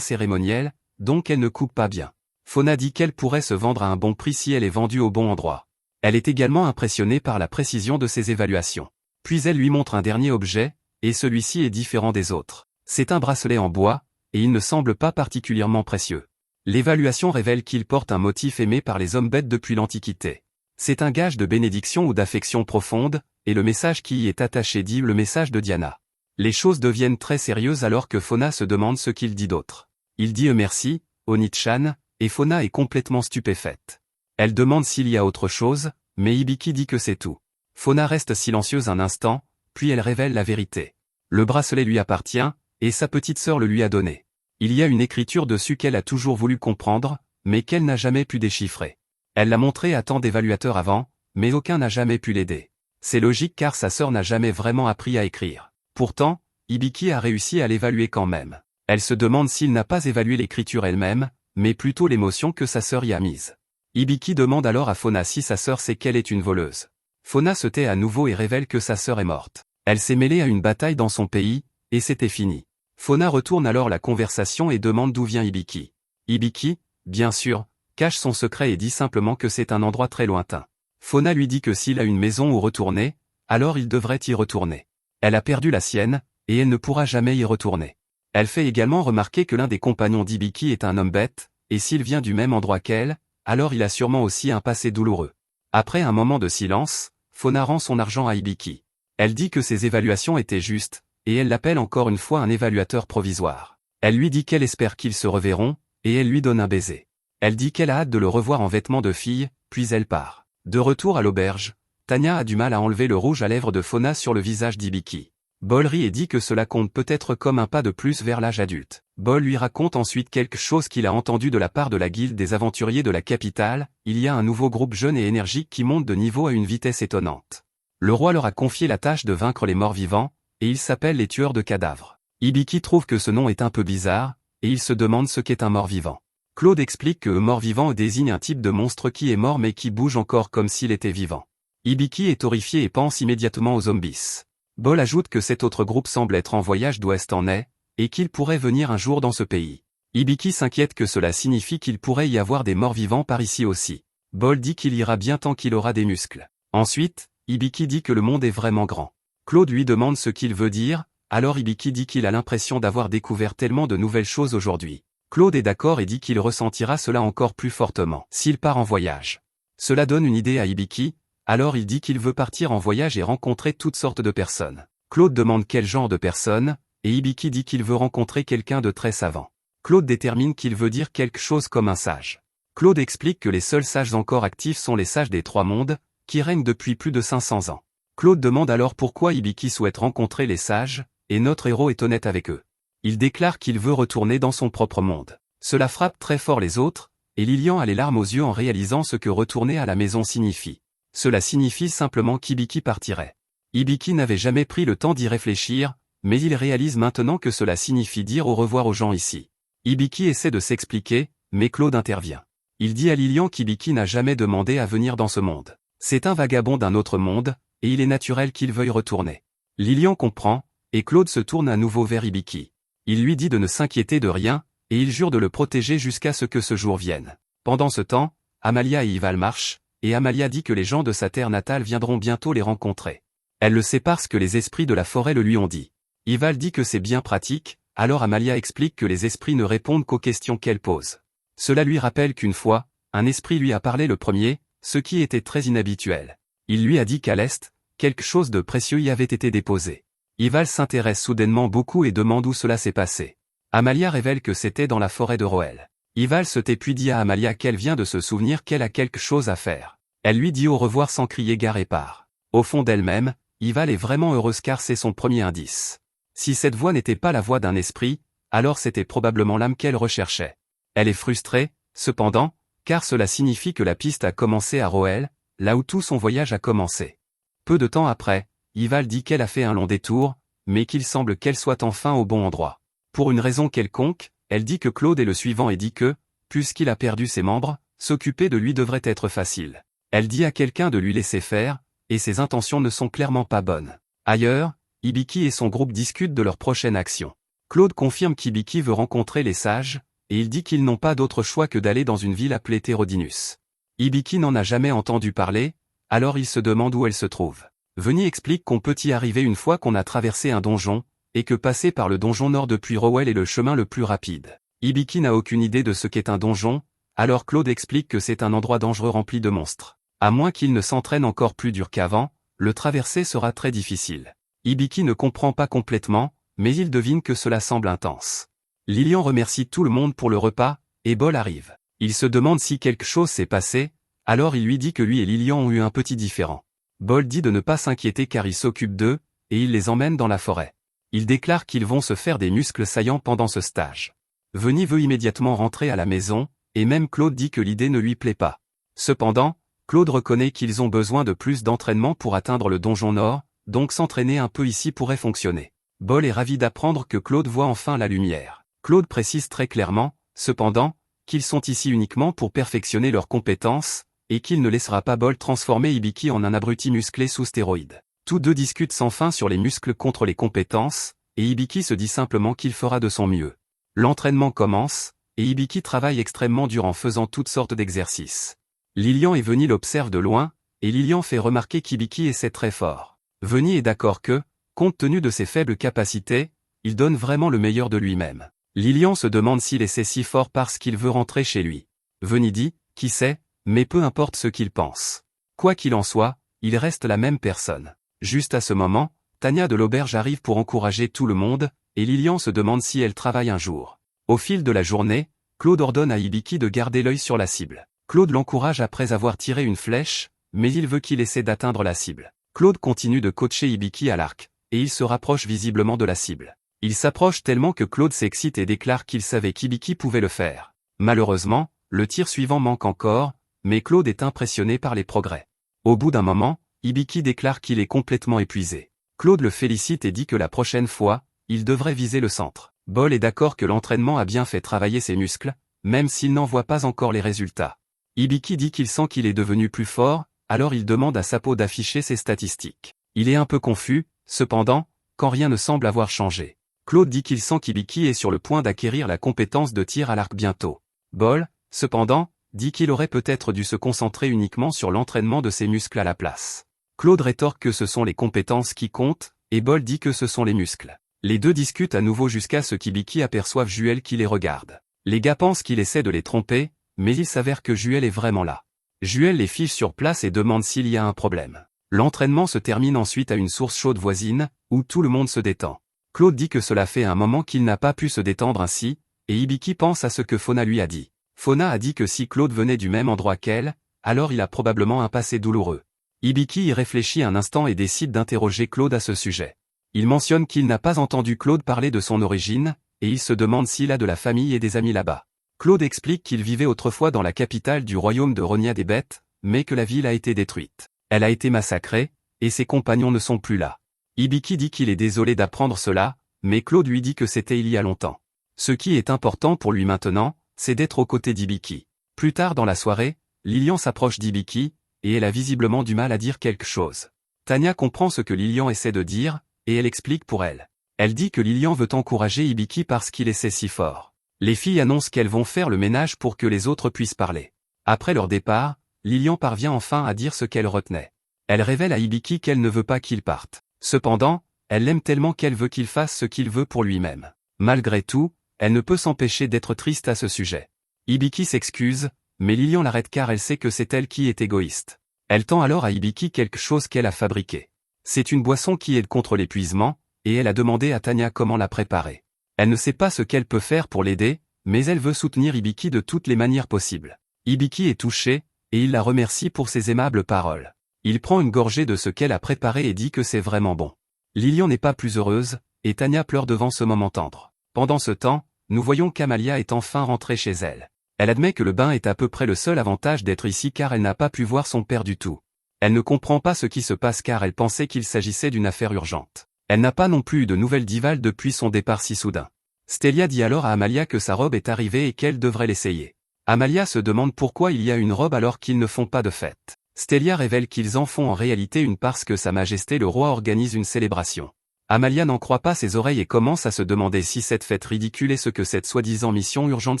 cérémonielles, donc elle ne coupe pas bien. Fauna dit qu'elle pourrait se vendre à un bon prix si elle est vendue au bon endroit. Elle est également impressionnée par la précision de ses évaluations. Puis elle lui montre un dernier objet, et celui-ci est différent des autres. C'est un bracelet en bois, et il ne semble pas particulièrement précieux. L'évaluation révèle qu'il porte un motif aimé par les hommes bêtes depuis l'Antiquité. C'est un gage de bénédiction ou d'affection profonde, et le message qui y est attaché dit le message de Diana. Les choses deviennent très sérieuses alors que Fauna se demande ce qu'il dit d'autre. Il dit merci, Oni-chan, et Fauna est complètement stupéfaite. Elle demande s'il y a autre chose, mais Hibiki dit que c'est tout. Fauna reste silencieuse un instant, puis elle révèle la vérité. Le bracelet lui appartient, et sa petite sœur le lui a donné. Il y a une écriture dessus qu'elle a toujours voulu comprendre, mais qu'elle n'a jamais pu déchiffrer. Elle l'a montré à tant d'évaluateurs avant, mais aucun n'a jamais pu l'aider. C'est logique car sa sœur n'a jamais vraiment appris à écrire. Pourtant, Hibiki a réussi à l'évaluer quand même. Elle se demande s'il n'a pas évalué l'écriture elle-même, mais plutôt l'émotion que sa sœur y a mise. Hibiki demande alors à Fauna si sa sœur sait qu'elle est une voleuse. Fauna se tait à nouveau et révèle que sa sœur est morte. Elle s'est mêlée à une bataille dans son pays, et c'était fini. Fauna retourne alors la conversation et demande d'où vient Hibiki. Hibiki, bien sûr, cache son secret et dit simplement que c'est un endroit très lointain. Fauna lui dit que s'il a une maison où retourner, alors il devrait y retourner. Elle a perdu la sienne, et elle ne pourra jamais y retourner. Elle fait également remarquer que l'un des compagnons d'Hibiki est un homme bête, et s'il vient du même endroit qu'elle, alors il a sûrement aussi un passé douloureux. Après un moment de silence, Fauna rend son argent à Hibiki. Elle dit que ses évaluations étaient justes, et elle l'appelle encore une fois un évaluateur provisoire. Elle lui dit qu'elle espère qu'ils se reverront, et elle lui donne un baiser. Elle dit qu'elle a hâte de le revoir en vêtements de fille, puis elle part. De retour à l'auberge, Tanya a du mal à enlever le rouge à lèvres de Fauna sur le visage d'Hibiki. Bol rit et dit que cela compte peut-être comme un pas de plus vers l'âge adulte. Bol lui raconte ensuite quelque chose qu'il a entendu de la part de la guilde des aventuriers de la capitale, il y a un nouveau groupe jeune et énergique qui monte de niveau à une vitesse étonnante. Le roi leur a confié la tâche de vaincre les morts vivants, et ils s'appellent les tueurs de cadavres. Hibiki trouve que ce nom est un peu bizarre, et il se demande ce qu'est un mort-vivant. Claude explique que mort-vivant désigne un type de monstre qui est mort mais qui bouge encore comme s'il était vivant. Hibiki est horrifié et pense immédiatement aux zombies. Bol ajoute que cet autre groupe semble être en voyage d'ouest en est, et qu'il pourrait venir un jour dans ce pays. Hibiki s'inquiète que cela signifie qu'il pourrait y avoir des morts-vivants par ici aussi. Bol dit qu'il ira bien tant qu'il aura des muscles. Ensuite, Hibiki dit que le monde est vraiment grand. Claude lui demande ce qu'il veut dire, alors Hibiki dit qu'il a l'impression d'avoir découvert tellement de nouvelles choses aujourd'hui. Claude est d'accord et dit qu'il ressentira cela encore plus fortement s'il part en voyage. Cela donne une idée à Hibiki, alors il dit qu'il veut partir en voyage et rencontrer toutes sortes de personnes. Claude demande quel genre de personnes, et Hibiki dit qu'il veut rencontrer quelqu'un de très savant. Claude détermine qu'il veut dire quelque chose comme un sage. Claude explique que les seuls sages encore actifs sont les sages des trois mondes, qui règnent depuis plus de 500 ans. Claude demande alors pourquoi Hibiki souhaite rencontrer les sages, et notre héros est honnête avec eux. Il déclare qu'il veut retourner dans son propre monde. Cela frappe très fort les autres, et Lilian a les larmes aux yeux en réalisant ce que retourner à la maison signifie. Cela signifie simplement qu'Hibiki partirait. Hibiki n'avait jamais pris le temps d'y réfléchir, mais il réalise maintenant que cela signifie dire au revoir aux gens ici. Hibiki essaie de s'expliquer, mais Claude intervient. Il dit à Lilian qu'Hibiki n'a jamais demandé à venir dans ce monde. C'est un vagabond d'un autre monde, et il est naturel qu'il veuille retourner. Lilian comprend, et Claude se tourne à nouveau vers Hibiki. Il lui dit de ne s'inquiéter de rien, et il jure de le protéger jusqu'à ce que ce jour vienne. Pendant ce temps, Amalia et Ival marchent, et Amalia dit que les gens de sa terre natale viendront bientôt les rencontrer. Elle le sait parce que les esprits de la forêt le lui ont dit. Ival dit que c'est bien pratique, alors Amalia explique que les esprits ne répondent qu'aux questions qu'elle pose. Cela lui rappelle qu'une fois, un esprit lui a parlé le premier, ce qui était très inhabituel. Il lui a dit qu'à l'est, quelque chose de précieux y avait été déposé. Ival s'intéresse soudainement beaucoup et demande où cela s'est passé. Amalia révèle que c'était dans la forêt de Roel. Ival se tait puis dit à Amalia qu'elle vient de se souvenir qu'elle a quelque chose à faire. Elle lui dit au revoir sans crier gare et part. Au fond d'elle-même, Ival est vraiment heureuse car c'est son premier indice. Si cette voix n'était pas la voix d'un esprit, alors c'était probablement l'âme qu'elle recherchait. Elle est frustrée, cependant, car cela signifie que la piste a commencé à Roel, là où tout son voyage a commencé. Peu de temps après, Ival dit qu'elle a fait un long détour, mais qu'il semble qu'elle soit enfin au bon endroit. Pour une raison quelconque, elle dit que Claude est le suivant et dit que, puisqu'il a perdu ses membres, s'occuper de lui devrait être facile. Elle dit à quelqu'un de lui laisser faire, et ses intentions ne sont clairement pas bonnes. Ailleurs, Hibiki et son groupe discutent de leur prochaine action. Claude confirme qu'Hibiki veut rencontrer les sages, et il dit qu'ils n'ont pas d'autre choix que d'aller dans une ville appelée Thérodinus. Hibiki n'en a jamais entendu parler, alors il se demande où elle se trouve. Veni explique qu'on peut y arriver une fois qu'on a traversé un donjon, et que passer par le donjon nord depuis Roel est le chemin le plus rapide. Hibiki n'a aucune idée de ce qu'est un donjon, alors Claude explique que c'est un endroit dangereux rempli de monstres. À moins qu'il ne s'entraîne encore plus dur qu'avant, le traverser sera très difficile. Hibiki ne comprend pas complètement, mais il devine que cela semble intense. Lilian remercie tout le monde pour le repas, et Bol arrive. Il se demande si quelque chose s'est passé, alors il lui dit que lui et Lilian ont eu un petit différend. Bol dit de ne pas s'inquiéter car il s'occupe d'eux, et il les emmène dans la forêt. Il déclare qu'ils vont se faire des muscles saillants pendant ce stage. Veni veut immédiatement rentrer à la maison, et même Claude dit que l'idée ne lui plaît pas. Cependant, Claude reconnaît qu'ils ont besoin de plus d'entraînement pour atteindre le donjon nord, donc s'entraîner un peu ici pourrait fonctionner. Bol est ravi d'apprendre que Claude voit enfin la lumière. Claude précise très clairement, cependant, qu'ils sont ici uniquement pour perfectionner leurs compétences, et qu'il ne laissera pas Bol transformer Hibiki en un abruti musclé sous stéroïdes. Tous deux discutent sans fin sur les muscles contre les compétences, et Hibiki se dit simplement qu'il fera de son mieux. L'entraînement commence, et Hibiki travaille extrêmement dur en faisant toutes sortes d'exercices. Lilian et Veni l'observent de loin, et Lilian fait remarquer qu'Hibiki essaie très fort. Veni est d'accord que, compte tenu de ses faibles capacités, il donne vraiment le meilleur de lui-même. Lilian se demande s'il essaie si fort parce qu'il veut rentrer chez lui. Veni dit, qui sait, mais peu importe ce qu'il pense. Quoi qu'il en soit, il reste la même personne. Juste à ce moment, Tania de l'auberge arrive pour encourager tout le monde, et Lilian se demande si elle travaille un jour. Au fil de la journée, Claude ordonne à Hibiki de garder l'œil sur la cible. Claude l'encourage après avoir tiré une flèche, mais il veut qu'il essaie d'atteindre la cible. Claude continue de coacher Hibiki à l'arc, et il se rapproche visiblement de la cible. Il s'approche tellement que Claude s'excite et déclare qu'il savait qu'Hibiki pouvait le faire. Malheureusement, le tir suivant manque encore, mais Claude est impressionné par les progrès. Au bout d'un moment, Hibiki déclare qu'il est complètement épuisé. Claude le félicite et dit que la prochaine fois, il devrait viser le centre. Bol est d'accord que l'entraînement a bien fait travailler ses muscles, même s'il n'en voit pas encore les résultats. Hibiki dit qu'il sent qu'il est devenu plus fort, alors il demande à Sapo d'afficher ses statistiques. Il est un peu confus, cependant, quand rien ne semble avoir changé. Claude dit qu'il sent qu'Hibiki est sur le point d'acquérir la compétence de tir à l'arc bientôt. Bol, cependant, dit qu'il aurait peut-être dû se concentrer uniquement sur l'entraînement de ses muscles à la place. Claude rétorque que ce sont les compétences qui comptent, et Bol dit que ce sont les muscles. Les deux discutent à nouveau jusqu'à ce qu'Hibiki aperçoive Juel qui les regarde. Les gars pensent qu'il essaie de les tromper, mais il s'avère que Juel est vraiment là. Juel les fiche sur place et demande s'il y a un problème. L'entraînement se termine ensuite à une source chaude voisine, où tout le monde se détend. Claude dit que cela fait un moment qu'il n'a pas pu se détendre ainsi, et Hibiki pense à ce que Fauna lui a dit. Fauna a dit que si Claude venait du même endroit qu'elle, alors il a probablement un passé douloureux. Hibiki y réfléchit un instant et décide d'interroger Claude à ce sujet. Il mentionne qu'il n'a pas entendu Claude parler de son origine, et il se demande s'il a de la famille et des amis là-bas. Claude explique qu'il vivait autrefois dans la capitale du royaume de Ronia des Bêtes, mais que la ville a été détruite. Elle a été massacrée, et ses compagnons ne sont plus là. Hibiki dit qu'il est désolé d'apprendre cela, mais Claude lui dit que c'était il y a longtemps. Ce qui est important pour lui maintenant, c'est d'être aux côtés d'Hibiki. Plus tard dans la soirée, Lilian s'approche d'Hibiki, et elle a visiblement du mal à dire quelque chose. Tania comprend ce que Lilian essaie de dire, et elle explique pour elle. Elle dit que Lilian veut encourager Hibiki parce qu'il essaie si fort. Les filles annoncent qu'elles vont faire le ménage pour que les autres puissent parler. Après leur départ, Lilian parvient enfin à dire ce qu'elle retenait. Elle révèle à Hibiki qu'elle ne veut pas qu'il parte. Cependant, elle l'aime tellement qu'elle veut qu'il fasse ce qu'il veut pour lui-même. Malgré tout, elle ne peut s'empêcher d'être triste à ce sujet. Hibiki s'excuse, mais Lilian l'arrête car elle sait que c'est elle qui est égoïste. Elle tend alors à Hibiki quelque chose qu'elle a fabriqué. C'est une boisson qui aide contre l'épuisement, et elle a demandé à Tanya comment la préparer. Elle ne sait pas ce qu'elle peut faire pour l'aider, mais elle veut soutenir Hibiki de toutes les manières possibles. Hibiki est touché, et il la remercie pour ses aimables paroles. Il prend une gorgée de ce qu'elle a préparé et dit que c'est vraiment bon. Lilian n'est pas plus heureuse, et Tanya pleure devant ce moment tendre. Pendant ce temps, nous voyons qu'Amalia est enfin rentrée chez elle. Elle admet que le bain est à peu près le seul avantage d'être ici car elle n'a pas pu voir son père du tout. Elle ne comprend pas ce qui se passe car elle pensait qu'il s'agissait d'une affaire urgente. Elle n'a pas non plus eu de nouvelles d'Ival depuis son départ si soudain. Stélia dit alors à Amalia que sa robe est arrivée et qu'elle devrait l'essayer. Amalia se demande pourquoi il y a une robe alors qu'ils ne font pas de fête. Stélia révèle qu'ils en font en réalité une parce que Sa Majesté le Roi organise une célébration. Amalia n'en croit pas ses oreilles et commence à se demander si cette fête ridicule est ce que cette soi-disant mission urgente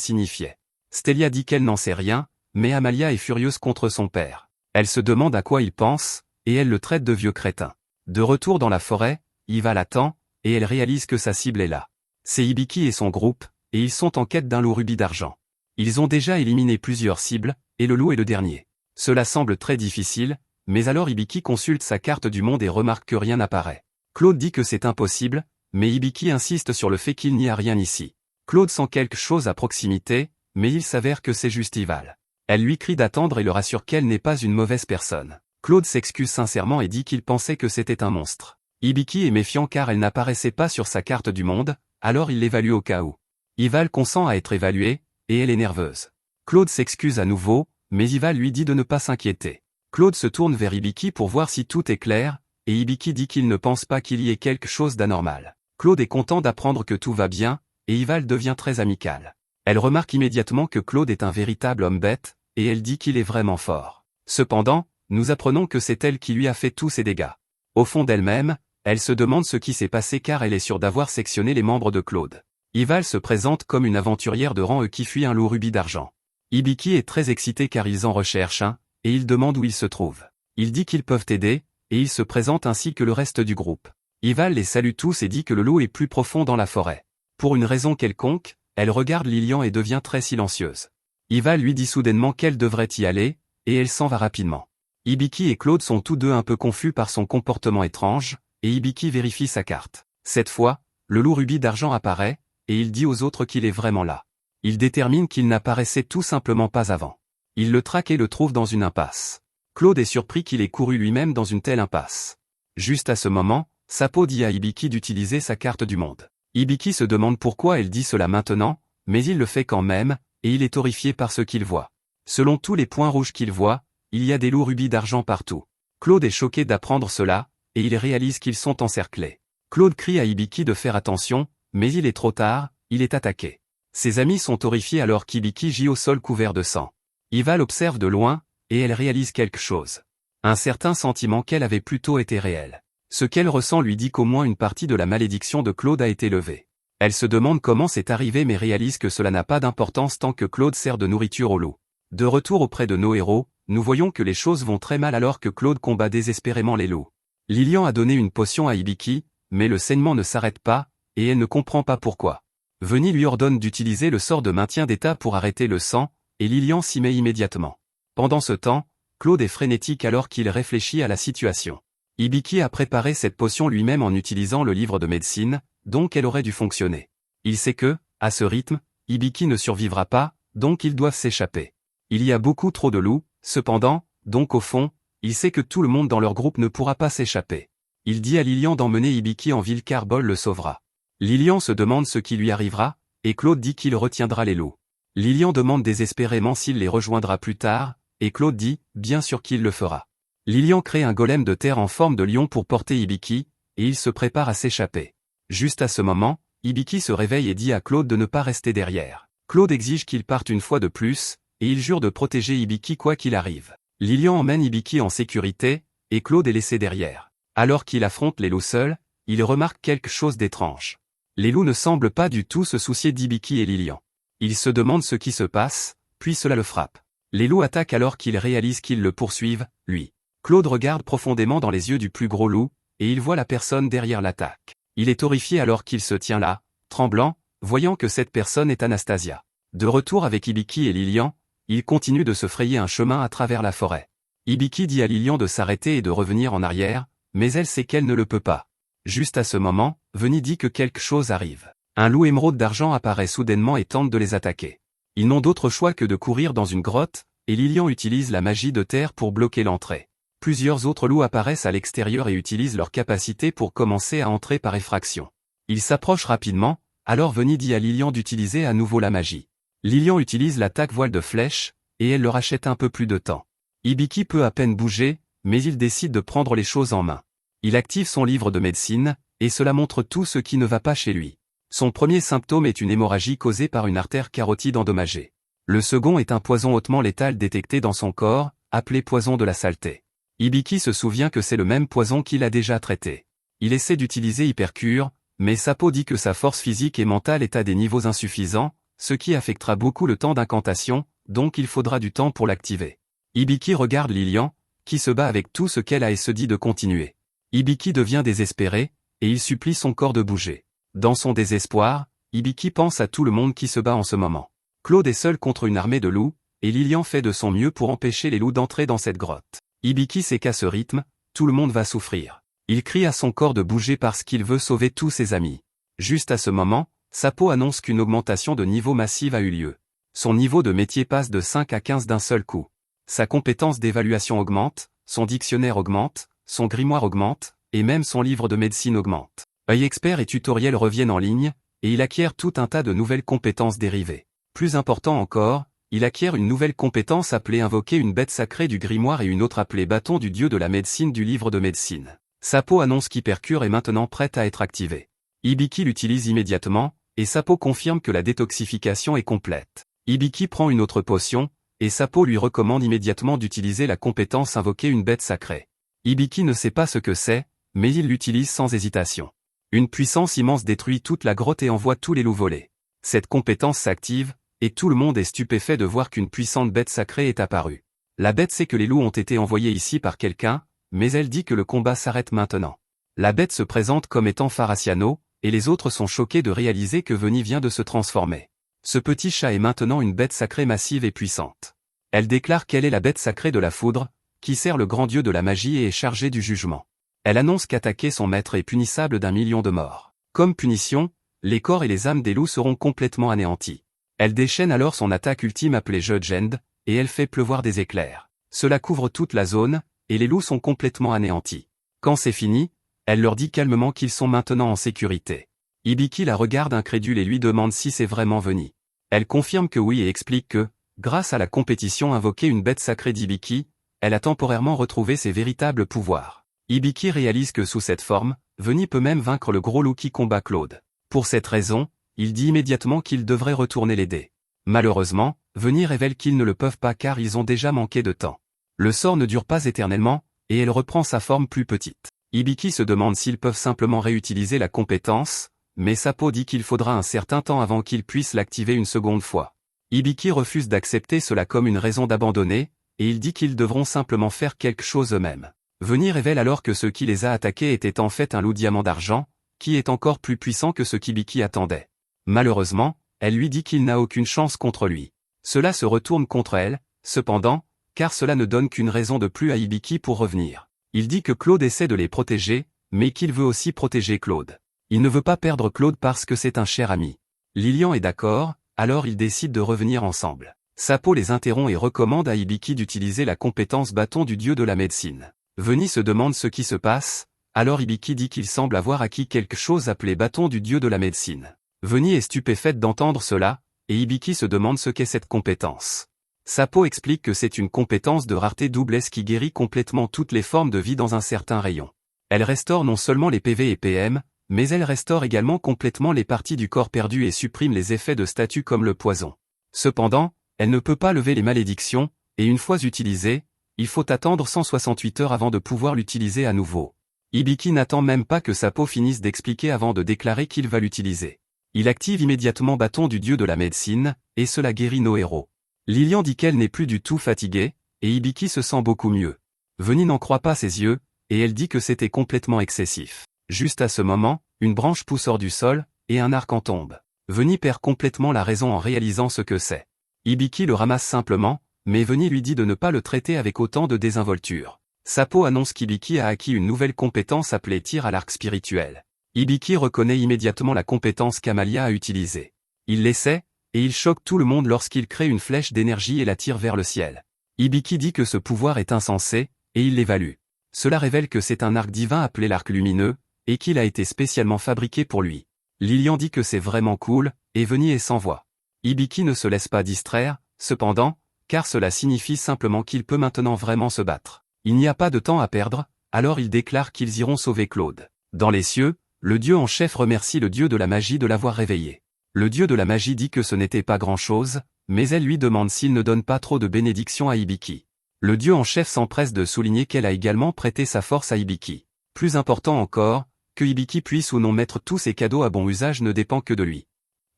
signifiait. Stélia dit qu'elle n'en sait rien, mais Amalia est furieuse contre son père. Elle se demande à quoi il pense, et elle le traite de vieux crétin. De retour dans la forêt, Iva l'attend, et elle réalise que sa cible est là. C'est Hibiki et son groupe, et ils sont en quête d'un loup rubis d'argent. Ils ont déjà éliminé plusieurs cibles, et le loup est le dernier. Cela semble très difficile, mais alors Hibiki consulte sa carte du monde et remarque que rien n'apparaît. Claude dit que c'est impossible, mais Hibiki insiste sur le fait qu'il n'y a rien ici. Claude sent quelque chose à proximité, mais il s'avère que c'est juste Ival. Elle lui crie d'attendre et le rassure qu'elle n'est pas une mauvaise personne. Claude s'excuse sincèrement et dit qu'il pensait que c'était un monstre. Hibiki est méfiant car elle n'apparaissait pas sur sa carte du monde, alors il l'évalue au cas où. Ival consent à être évalué, et elle est nerveuse. Claude s'excuse à nouveau, mais Ival lui dit de ne pas s'inquiéter. Claude se tourne vers Hibiki pour voir si tout est clair, et Hibiki dit qu'il ne pense pas qu'il y ait quelque chose d'anormal. Claude est content d'apprendre que tout va bien, et Ival devient très amical. Elle remarque immédiatement que Claude est un véritable homme bête, et elle dit qu'il est vraiment fort. Cependant, nous apprenons que c'est elle qui lui a fait tous ses dégâts. Au fond d'elle-même, elle se demande ce qui s'est passé car elle est sûre d'avoir sectionné les membres de Claude. Ival se présente comme une aventurière de rang E qui fuit un loup rubis d'argent. Hibiki est très excité car ils en recherchent un, et il demande où il se trouve. Il dit qu'ils peuvent aider, et il se présente ainsi que le reste du groupe. Ival les salue tous et dit que le loup est plus profond dans la forêt. Pour une raison quelconque, elle regarde Lilian et devient très silencieuse. Ival lui dit soudainement qu'elle devrait y aller, et elle s'en va rapidement. Hibiki et Claude sont tous deux un peu confus par son comportement étrange, et Hibiki vérifie sa carte. Cette fois, le loup rubis d'argent apparaît, et il dit aux autres qu'il est vraiment là. Il détermine qu'il n'apparaissait tout simplement pas avant. Il le traque et le trouve dans une impasse. Claude est surpris qu'il ait couru lui-même dans une telle impasse. Juste à ce moment, Sapo dit à Hibiki d'utiliser sa carte du monde. Hibiki se demande pourquoi elle dit cela maintenant, mais il le fait quand même, et il est horrifié par ce qu'il voit. Selon tous les points rouges qu'il voit, il y a des loups rubis d'argent partout. Claude est choqué d'apprendre cela, et il réalise qu'ils sont encerclés. Claude crie à Hibiki de faire attention, mais il est trop tard, il est attaqué. Ses amis sont horrifiés alors qu'Hibiki gît au sol couvert de sang. Ival observe de loin, et elle réalise quelque chose. Un certain sentiment qu'elle avait plutôt été réel. Ce qu'elle ressent lui dit qu'au moins une partie de la malédiction de Claude a été levée. Elle se demande comment c'est arrivé mais réalise que cela n'a pas d'importance tant que Claude sert de nourriture au loup. De retour auprès de nos héros, nous voyons que les choses vont très mal alors que Claude combat désespérément les loups. Lilian a donné une potion à Hibiki, mais le saignement ne s'arrête pas, et elle ne comprend pas pourquoi. Veni lui ordonne d'utiliser le sort de maintien d'état pour arrêter le sang, et Lilian s'y met immédiatement. Pendant ce temps, Claude est frénétique alors qu'il réfléchit à la situation. Hibiki a préparé cette potion lui-même en utilisant le livre de médecine, donc elle aurait dû fonctionner. Il sait que, à ce rythme, Hibiki ne survivra pas, donc ils doivent s'échapper. Il y a beaucoup trop de loups, cependant, donc au fond, il sait que tout le monde dans leur groupe ne pourra pas s'échapper. Il dit à Lilian d'emmener Hibiki en ville car Bol le sauvera. Lilian se demande ce qui lui arrivera, et Claude dit qu'il retiendra les loups. Lilian demande désespérément s'il les rejoindra plus tard, et Claude dit, bien sûr qu'il le fera. Lilian crée un golem de terre en forme de lion pour porter Hibiki, et il se prépare à s'échapper. Juste à ce moment, Hibiki se réveille et dit à Claude de ne pas rester derrière. Claude exige qu'il parte une fois de plus, et il jure de protéger Hibiki quoi qu'il arrive. Lilian emmène Hibiki en sécurité, et Claude est laissé derrière. Alors qu'il affronte les loups seuls, il remarque quelque chose d'étrange. Les loups ne semblent pas du tout se soucier d'Hibiki et Lilian. Il se demande ce qui se passe, puis cela le frappe. Les loups attaquent alors qu'ils réalisent qu'ils le poursuivent, lui. Claude regarde profondément dans les yeux du plus gros loup, et il voit la personne derrière l'attaque. Il est horrifié alors qu'il se tient là, tremblant, voyant que cette personne est Anastasia. De retour avec Hibiki et Lilian, il continue de se frayer un chemin à travers la forêt. Hibiki dit à Lilian de s'arrêter et de revenir en arrière, mais elle sait qu'elle ne le peut pas. Juste à ce moment, Veni dit que quelque chose arrive. Un loup émeraude d'argent apparaît soudainement et tente de les attaquer. Ils n'ont d'autre choix que de courir dans une grotte, et Lilian utilise la magie de terre pour bloquer l'entrée. Plusieurs autres loups apparaissent à l'extérieur et utilisent leur capacité pour commencer à entrer par effraction. Ils s'approchent rapidement, alors Veni dit à Lilian d'utiliser à nouveau la magie. Lilian utilise l'attaque voile de flèche, et elle leur achète un peu plus de temps. Hibiki peut à peine bouger, mais il décide de prendre les choses en main. Il active son livre de médecine, et cela montre tout ce qui ne va pas chez lui. Son premier symptôme est une hémorragie causée par une artère carotide endommagée. Le second est un poison hautement létal détecté dans son corps, appelé poison de la saleté. Hibiki se souvient que c'est le même poison qu'il a déjà traité. Il essaie d'utiliser Hypercure, mais Sapo dit que sa force physique et mentale est à des niveaux insuffisants, ce qui affectera beaucoup le temps d'incantation, donc il faudra du temps pour l'activer. Hibiki regarde Lilian, qui se bat avec tout ce qu'elle a et se dit de continuer. Hibiki devient désespéré, et il supplie son corps de bouger. Dans son désespoir, Hibiki pense à tout le monde qui se bat en ce moment. Claude est seul contre une armée de loups, et Lilian fait de son mieux pour empêcher les loups d'entrer dans cette grotte. Hibiki sait qu'à ce rythme, tout le monde va souffrir. Il crie à son corps de bouger parce qu'il veut sauver tous ses amis. Juste à ce moment, Sapo annonce qu'une augmentation de niveau massive a eu lieu. Son niveau de métier passe de 5 à 15 d'un seul coup. Sa compétence d'évaluation augmente, son dictionnaire augmente, son grimoire augmente, et même son livre de médecine augmente. Œil expert et tutoriel reviennent en ligne, et il acquiert tout un tas de nouvelles compétences dérivées. Plus important encore, il acquiert une nouvelle compétence appelée invoquer une bête sacrée du grimoire et une autre appelée bâton du dieu de la médecine du livre de médecine. Sapo annonce qu'Hypercure est maintenant prête à être activée. Hibiki l'utilise immédiatement, et Sapo confirme que la détoxification est complète. Hibiki prend une autre potion, et Sapo lui recommande immédiatement d'utiliser la compétence invoquer une bête sacrée. Hibiki ne sait pas ce que c'est, mais il l'utilise sans hésitation. Une puissance immense détruit toute la grotte et envoie tous les loups voler. Cette compétence s'active, et tout le monde est stupéfait de voir qu'une puissante bête sacrée est apparue. La bête sait que les loups ont été envoyés ici par quelqu'un, mais elle dit que le combat s'arrête maintenant. La bête se présente comme étant Faraciano, et les autres sont choqués de réaliser que Veni vient de se transformer. Ce petit chat est maintenant une bête sacrée massive et puissante. Elle déclare qu'elle est la bête sacrée de la foudre, qui sert le grand dieu de la magie et est chargée du jugement. Elle annonce qu'attaquer son maître est punissable d'1 million de morts. Comme punition, les corps et les âmes des loups seront complètement anéantis. Elle déchaîne alors son attaque ultime appelée Judge End, et elle fait pleuvoir des éclairs. Cela couvre toute la zone, et les loups sont complètement anéantis. Quand c'est fini, elle leur dit calmement qu'ils sont maintenant en sécurité. Hibiki la regarde incrédule et lui demande si c'est vraiment Veni. Elle confirme que oui et explique que, grâce à la compétition invoquée une bête sacrée d'Hibiki, elle a temporairement retrouvé ses véritables pouvoirs. Hibiki réalise que sous cette forme, Veni peut même vaincre le gros loup qui combat Claude. Pour cette raison, il dit immédiatement qu'il devrait retourner l'aider. Malheureusement, Veni révèle qu'ils ne le peuvent pas car ils ont déjà manqué de temps. Le sort ne dure pas éternellement, et elle reprend sa forme plus petite. Hibiki se demande s'ils peuvent simplement réutiliser la compétence, mais Sapo dit qu'il faudra un certain temps avant qu'ils puissent l'activer une seconde fois. Hibiki refuse d'accepter cela comme une raison d'abandonner, et il dit qu'ils devront simplement faire quelque chose eux-mêmes. Veni révèle alors que ce qui les a attaqués était en fait un loup diamant d'argent, qui est encore plus puissant que ce qu'Hibiki attendait. Malheureusement, elle lui dit qu'il n'a aucune chance contre lui. Cela se retourne contre elle, cependant, car cela ne donne qu'une raison de plus à Hibiki pour revenir. Il dit que Claude essaie de les protéger, mais qu'il veut aussi protéger Claude. Il ne veut pas perdre Claude parce que c'est un cher ami. Lilian est d'accord, alors ils décident de revenir ensemble. Sapo les interrompt et recommande à Hibiki d'utiliser la compétence bâton du dieu de la médecine. Veni se demande ce qui se passe, alors Hibiki dit qu'il semble avoir acquis quelque chose appelé bâton du dieu de la médecine. Veni est stupéfaite d'entendre cela, et Hibiki se demande ce qu'est cette compétence. Sapo explique que c'est une compétence de rareté double qui guérit complètement toutes les formes de vie dans un certain rayon. Elle restaure non seulement les PV et PM, mais elle restaure également complètement les parties du corps perdues et supprime les effets de statut comme le poison. Cependant, elle ne peut pas lever les malédictions, et une fois utilisée, il faut attendre 168 heures avant de pouvoir l'utiliser à nouveau. Hibiki n'attend même pas que Sapo finisse d'expliquer avant de déclarer qu'il va l'utiliser. Il active immédiatement bâton du dieu de la médecine, et cela guérit nos héros. Lilian dit qu'elle n'est plus du tout fatiguée, et Hibiki se sent beaucoup mieux. Veni n'en croit pas ses yeux, et elle dit que c'était complètement excessif. Juste à ce moment, une branche pousse hors du sol, et un arc en tombe. Veni perd complètement la raison en réalisant ce que c'est. Hibiki le ramasse simplement, mais Veni lui dit de ne pas le traiter avec autant de désinvolture. Sapo annonce qu'Hibiki a acquis une nouvelle compétence appelée tir à l'arc spirituel. Hibiki reconnaît immédiatement la compétence qu'Amalia a utilisée. Il l'essaie, et il choque tout le monde lorsqu'il crée une flèche d'énergie et la tire vers le ciel. Hibiki dit que ce pouvoir est insensé, et il l'évalue. Cela révèle que c'est un arc divin appelé l'arc lumineux, et qu'il a été spécialement fabriqué pour lui. Lilian dit que c'est vraiment cool, et Veni est sans voix. Hibiki ne se laisse pas distraire, cependant, car cela signifie simplement qu'il peut maintenant vraiment se battre. Il n'y a pas de temps à perdre, alors il déclare qu'ils iront sauver Claude. Dans les cieux, le dieu en chef remercie le dieu de la magie de l'avoir réveillé. Le dieu de la magie dit que ce n'était pas grand-chose, mais elle lui demande s'il ne donne pas trop de bénédictions à Hibiki. Le dieu en chef s'empresse de souligner qu'elle a également prêté sa force à Hibiki. Plus important encore, que Hibiki puisse ou non mettre tous ses cadeaux à bon usage ne dépend que de lui.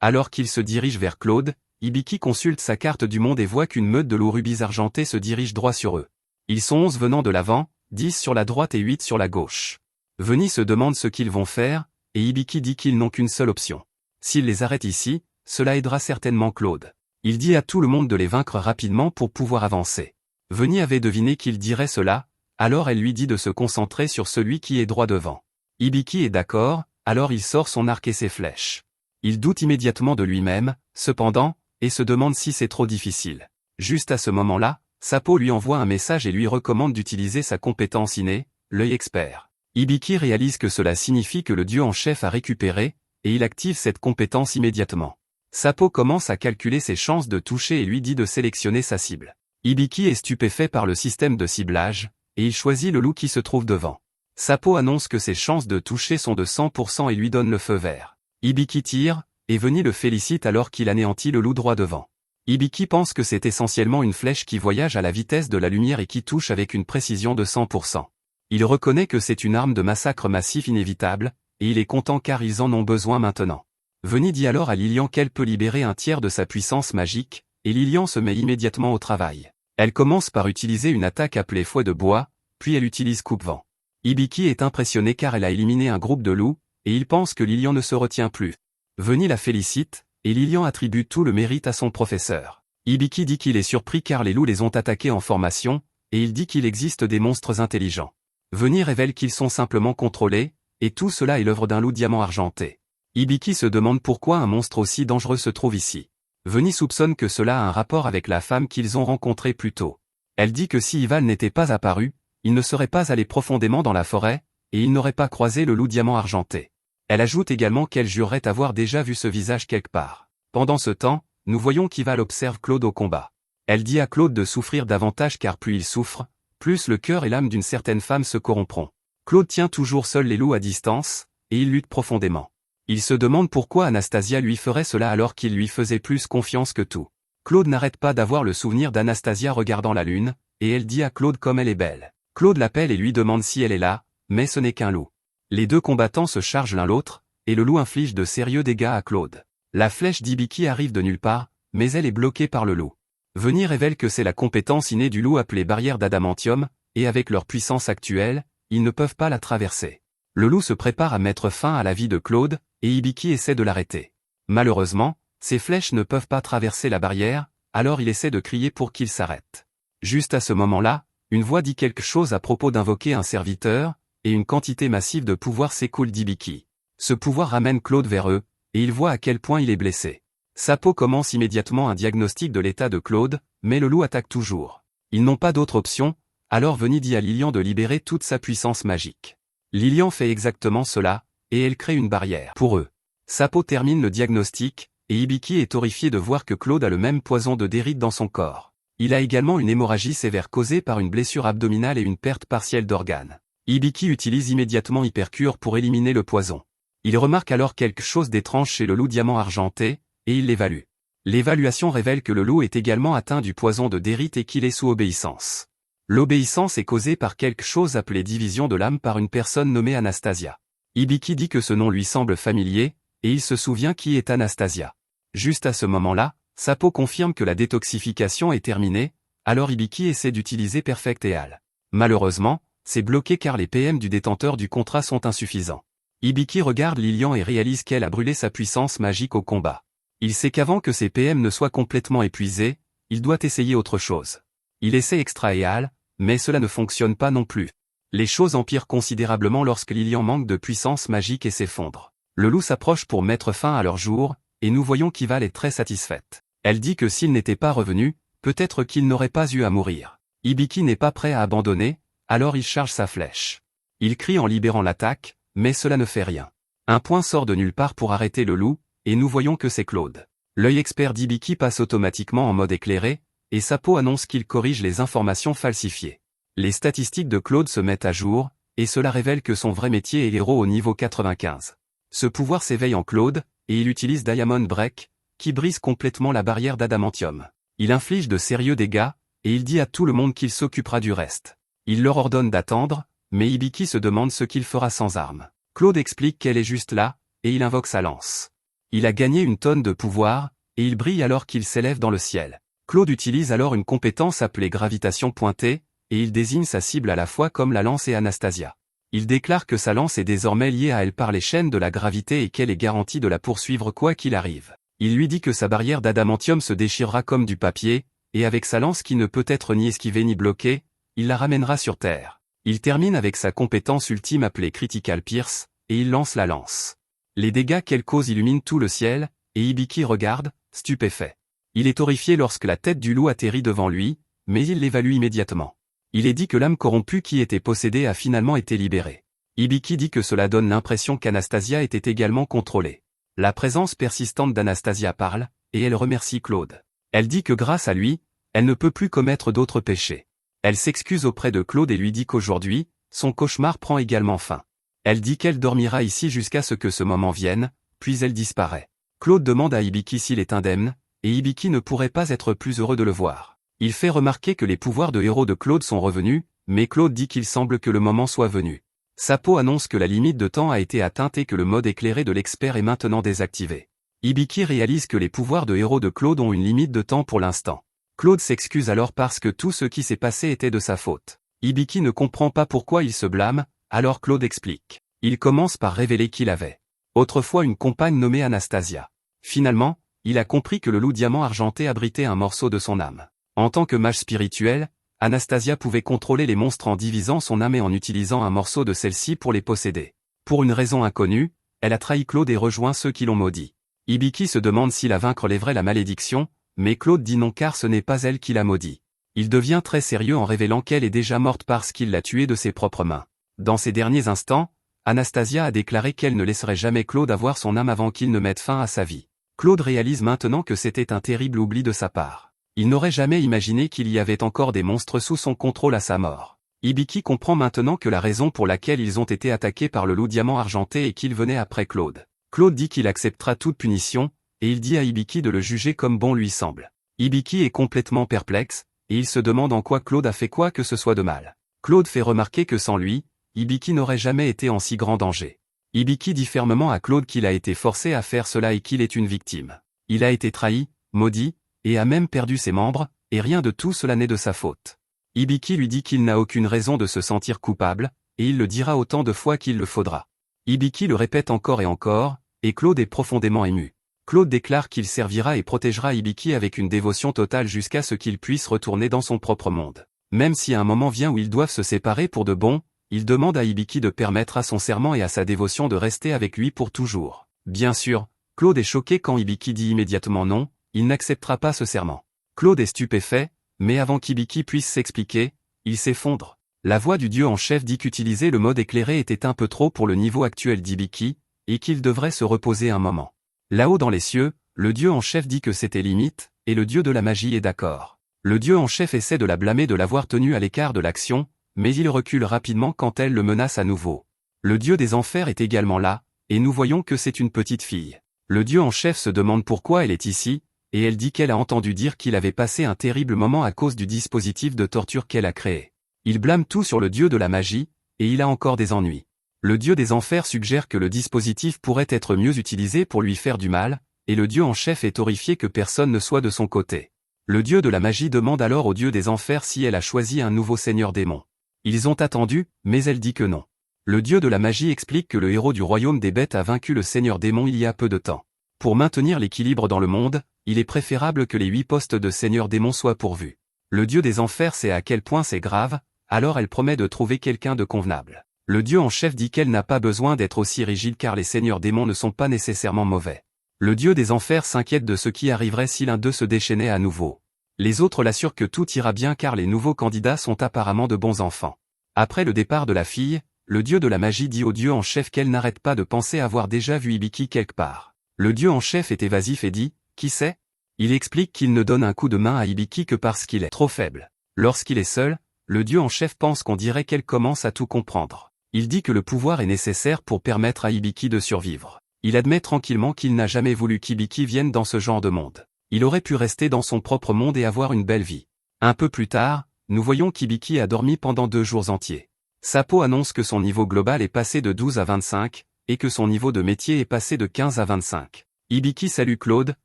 Alors qu'il se dirige vers Claude, Hibiki consulte sa carte du monde et voit qu'une meute de loups rubis argentés se dirige droit sur eux. Ils sont 11 venant de l'avant, 10 sur la droite et 8 sur la gauche. Veni se demande ce qu'ils vont faire, et Hibiki dit qu'ils n'ont qu'une seule option. S'il les arrête ici, cela aidera certainement Claude. Il dit à tout le monde de les vaincre rapidement pour pouvoir avancer. Veni avait deviné qu'il dirait cela, alors elle lui dit de se concentrer sur celui qui est droit devant. Hibiki est d'accord, alors il sort son arc et ses flèches. Il doute immédiatement de lui-même, cependant, et se demande si c'est trop difficile. Juste à ce moment-là, Sapo lui envoie un message et lui recommande d'utiliser sa compétence innée, l'œil expert. Hibiki réalise que cela signifie que le dieu en chef a récupéré, et il active cette compétence immédiatement. Sapo commence à calculer ses chances de toucher et lui dit de sélectionner sa cible. Hibiki est stupéfait par le système de ciblage, et il choisit le loup qui se trouve devant. Sapo annonce que ses chances de toucher sont de 100% et lui donne le feu vert. Hibiki tire, et Veni le félicite alors qu'il anéantit le loup droit devant. Hibiki pense que c'est essentiellement une flèche qui voyage à la vitesse de la lumière et qui touche avec une précision de 100%. Il reconnaît que c'est une arme de massacre massif inévitable, et il est content car ils en ont besoin maintenant. Veni dit alors à Lilian qu'elle peut libérer un tiers de sa puissance magique, et Lilian se met immédiatement au travail. Elle commence par utiliser une attaque appelée fouet de bois, puis elle utilise coupe-vent. Hibiki est impressionné car elle a éliminé un groupe de loups, et il pense que Lilian ne se retient plus. Veni la félicite, et Lilian attribue tout le mérite à son professeur. Hibiki dit qu'il est surpris car les loups les ont attaqués en formation, et il dit qu'il existe des monstres intelligents. Veni révèle qu'ils sont simplement contrôlés, et tout cela est l'œuvre d'un loup diamant argenté. Hibiki se demande pourquoi un monstre aussi dangereux se trouve ici. Veni soupçonne que cela a un rapport avec la femme qu'ils ont rencontrée plus tôt. Elle dit que si Ival n'était pas apparu, il ne serait pas allé profondément dans la forêt, et il n'aurait pas croisé le loup diamant argenté. Elle ajoute également qu'elle jurerait avoir déjà vu ce visage quelque part. Pendant ce temps, nous voyons qu'Ival observe Claude au combat. Elle dit à Claude de souffrir davantage car plus il souffre, plus le cœur et l'âme d'une certaine femme se corrompront. Claude tient toujours seul les loups à distance, et il lutte profondément. Il se demande pourquoi Anastasia lui ferait cela alors qu'il lui faisait plus confiance que tout. Claude n'arrête pas d'avoir le souvenir d'Anastasia regardant la lune, et elle dit à Claude comme elle est belle. Claude l'appelle et lui demande si elle est là, mais ce n'est qu'un loup. Les deux combattants se chargent l'un l'autre, et le loup inflige de sérieux dégâts à Claude. La flèche d'Hibiki arrive de nulle part, mais elle est bloquée par le loup. Veni révèle que c'est la compétence innée du loup appelée barrière d'adamantium, et avec leur puissance actuelle, ils ne peuvent pas la traverser. Le loup se prépare à mettre fin à la vie de Claude, et Hibiki essaie de l'arrêter. Malheureusement, ses flèches ne peuvent pas traverser la barrière, alors il essaie de crier pour qu'il s'arrête. Juste à ce moment-là, une voix dit quelque chose à propos d'invoquer un serviteur, et une quantité massive de pouvoir s'écoule d'Hibiki. Ce pouvoir ramène Claude vers eux, et il voit à quel point il est blessé. Sapo commence immédiatement un diagnostic de l'état de Claude, mais le loup attaque toujours. Ils n'ont pas d'autre option, alors Veni dit à Lilian de libérer toute sa puissance magique. Lilian fait exactement cela, et elle crée une barrière pour eux. Sapo termine le diagnostic, et Hibiki est horrifié de voir que Claude a le même poison de dérite dans son corps. Il a également une hémorragie sévère causée par une blessure abdominale et une perte partielle d'organes. Hibiki utilise immédiatement Hypercure pour éliminer le poison. Il remarque alors quelque chose d'étrange chez le loup diamant argenté, et il l'évalue. L'évaluation révèle que le loup est également atteint du poison de dérite et qu'il est sous obéissance. L'obéissance est causée par quelque chose appelé division de l'âme par une personne nommée Anastasia. Hibiki dit que ce nom lui semble familier, et il se souvient qui est Anastasia. Juste à ce moment-là, Sapo confirme que la détoxification est terminée, alors Hibiki essaie d'utiliser Perfect et Al. Malheureusement, c'est bloqué car les PM du détenteur du contrat sont insuffisants. Hibiki regarde Lilian et réalise qu'elle a brûlé sa puissance magique au combat. Il sait qu'avant que ses PM ne soient complètement épuisés, il doit essayer autre chose. Il essaie Extra et Al, mais cela ne fonctionne pas non plus. Les choses empirent considérablement lorsque Lilian manque de puissance magique et s'effondre. Le loup s'approche pour mettre fin à leur jour, et nous voyons qu'Ival est très satisfaite. Elle dit que s'il n'était pas revenu, peut-être qu'il n'aurait pas eu à mourir. Hibiki n'est pas prêt à abandonner, alors il charge sa flèche. Il crie en libérant l'attaque, mais cela ne fait rien. Un point sort de nulle part pour arrêter le loup, et nous voyons que c'est Claude. L'œil expert d'Hibiki passe automatiquement en mode éclairé, et Sapo annonce qu'il corrige les informations falsifiées. Les statistiques de Claude se mettent à jour, et cela révèle que son vrai métier est héros au niveau 95. Ce pouvoir s'éveille en Claude, et il utilise Diamond Break, qui brise complètement la barrière d'adamantium. Il inflige de sérieux dégâts, et il dit à tout le monde qu'il s'occupera du reste. Il leur ordonne d'attendre, mais Hibiki se demande ce qu'il fera sans armes. Claude explique qu'elle est juste là, et il invoque sa lance. Il a gagné une tonne de pouvoir, et il brille alors qu'il s'élève dans le ciel. Claude utilise alors une compétence appelée gravitation pointée, et il désigne sa cible à la fois comme la lance et Anastasia. Il déclare que sa lance est désormais liée à elle par les chaînes de la gravité et qu'elle est garantie de la poursuivre quoi qu'il arrive. Il lui dit que sa barrière d'adamantium se déchirera comme du papier, et avec sa lance qui ne peut être ni esquivée ni bloquée, il la ramènera sur Terre. Il termine avec sa compétence ultime appelée Critical Pierce, et il lance la lance. Les dégâts qu'elle cause illuminent tout le ciel, et Hibiki regarde, stupéfait. Il est horrifié lorsque la tête du loup atterrit devant lui, mais il l'évalue immédiatement. Il est dit que l'âme corrompue qui était possédée a finalement été libérée. Hibiki dit que cela donne l'impression qu'Anastasia était également contrôlée. La présence persistante d'Anastasia parle, et elle remercie Claude. Elle dit que grâce à lui, elle ne peut plus commettre d'autres péchés. Elle s'excuse auprès de Claude et lui dit qu'aujourd'hui, son cauchemar prend également fin. Elle dit qu'elle dormira ici jusqu'à ce que ce moment vienne, puis elle disparaît. Claude demande à Hibiki s'il est indemne, et Hibiki ne pourrait pas être plus heureux de le voir. Il fait remarquer que les pouvoirs de héros de Claude sont revenus, mais Claude dit qu'il semble que le moment soit venu. Sapo annonce que la limite de temps a été atteinte et que le mode éclairé de l'expert est maintenant désactivé. Hibiki réalise que les pouvoirs de héros de Claude ont une limite de temps pour l'instant. Claude s'excuse alors parce que tout ce qui s'est passé était de sa faute. Hibiki ne comprend pas pourquoi il se blâme, alors Claude explique. Il commence par révéler qu'il avait autrefois une compagne nommée Anastasia. Finalement, il a compris que le loup diamant argenté abritait un morceau de son âme. En tant que mage spirituel, Anastasia pouvait contrôler les monstres en divisant son âme et en utilisant un morceau de celle-ci pour les posséder. Pour une raison inconnue, elle a trahi Claude et rejoint ceux qui l'ont maudit. Hibiki se demande s'il a vaincre les vrais la malédiction, mais Claude dit non car ce n'est pas elle qui l'a maudit. Il devient très sérieux en révélant qu'elle est déjà morte parce qu'il l'a tuée de ses propres mains. Dans ces derniers instants, Anastasia a déclaré qu'elle ne laisserait jamais Claude avoir son âme avant qu'il ne mette fin à sa vie. Claude réalise maintenant que c'était un terrible oubli de sa part. Il n'aurait jamais imaginé qu'il y avait encore des monstres sous son contrôle à sa mort. Hibiki comprend maintenant que la raison pour laquelle ils ont été attaqués par le loup diamant argenté est qu'il venait après Claude. Claude dit qu'il acceptera toute punition, et il dit à Hibiki de le juger comme bon lui semble. Hibiki est complètement perplexe, et il se demande en quoi Claude a fait quoi que ce soit de mal. Claude fait remarquer que sans lui, Hibiki n'aurait jamais été en si grand danger. Hibiki dit fermement à Claude qu'il a été forcé à faire cela et qu'il est une victime. Il a été trahi, maudit, et a même perdu ses membres, et rien de tout cela n'est de sa faute. Hibiki lui dit qu'il n'a aucune raison de se sentir coupable, et il le dira autant de fois qu'il le faudra. Hibiki le répète encore et encore, et Claude est profondément ému. Claude déclare qu'il servira et protégera Hibiki avec une dévotion totale jusqu'à ce qu'il puisse retourner dans son propre monde. Même si un moment vient où ils doivent se séparer pour de bon, il demande à Hibiki de permettre à son serment et à sa dévotion de rester avec lui pour toujours. Bien sûr, Claude est choqué quand Hibiki dit immédiatement non, il n'acceptera pas ce serment. Claude est stupéfait, mais avant qu'Hibiki puisse s'expliquer, il s'effondre. La voix du dieu en chef dit qu'utiliser le mode éclairé était un peu trop pour le niveau actuel d'Hibiki, et qu'il devrait se reposer un moment. Là-haut dans les cieux, le dieu en chef dit que c'était limite, et le dieu de la magie est d'accord. Le dieu en chef essaie de la blâmer de l'avoir tenue à l'écart de l'action, mais il recule rapidement quand elle le menace à nouveau. Le dieu des enfers est également là, et nous voyons que c'est une petite fille. Le dieu en chef se demande pourquoi elle est ici, et elle dit qu'elle a entendu dire qu'il avait passé un terrible moment à cause du dispositif de torture qu'elle a créé. Il blâme tout sur le dieu de la magie, et il a encore des ennuis. Le dieu des enfers suggère que le dispositif pourrait être mieux utilisé pour lui faire du mal, et le dieu en chef est horrifié que personne ne soit de son côté. Le dieu de la magie demande alors au dieu des enfers si elle a choisi un nouveau seigneur démon. Ils ont attendu, mais elle dit que non. Le dieu de la magie explique que le héros du royaume des bêtes a vaincu le seigneur démon il y a peu de temps. Pour maintenir l'équilibre dans le monde, il est préférable que les 8 postes de seigneur démon soient pourvus. Le dieu des enfers sait à quel point c'est grave, alors elle promet de trouver quelqu'un de convenable. Le dieu en chef dit qu'elle n'a pas besoin d'être aussi rigide car les seigneurs démons ne sont pas nécessairement mauvais. Le dieu des enfers s'inquiète de ce qui arriverait si l'un d'eux se déchaînait à nouveau. Les autres l'assurent que tout ira bien car les nouveaux candidats sont apparemment de bons enfants. Après le départ de la fille, le dieu de la magie dit au dieu en chef qu'elle n'arrête pas de penser avoir déjà vu Hibiki quelque part. Le dieu en chef est évasif et dit « Qui sait ?» Il explique qu'il ne donne un coup de main à Hibiki que parce qu'il est trop faible. Lorsqu'il est seul, le dieu en chef pense qu'on dirait qu'elle commence à tout comprendre. Il dit que le pouvoir est nécessaire pour permettre à Hibiki de survivre. Il admet tranquillement qu'il n'a jamais voulu qu'Hibiki vienne dans ce genre de monde. Il aurait pu rester dans son propre monde et avoir une belle vie. Un peu plus tard, nous voyons qu'Hibiki a dormi pendant 2 jours entiers. Sapo annonce que son niveau global est passé de 12 à 25, et que son niveau de métier est passé de 15 à 25. Hibiki salue Claude,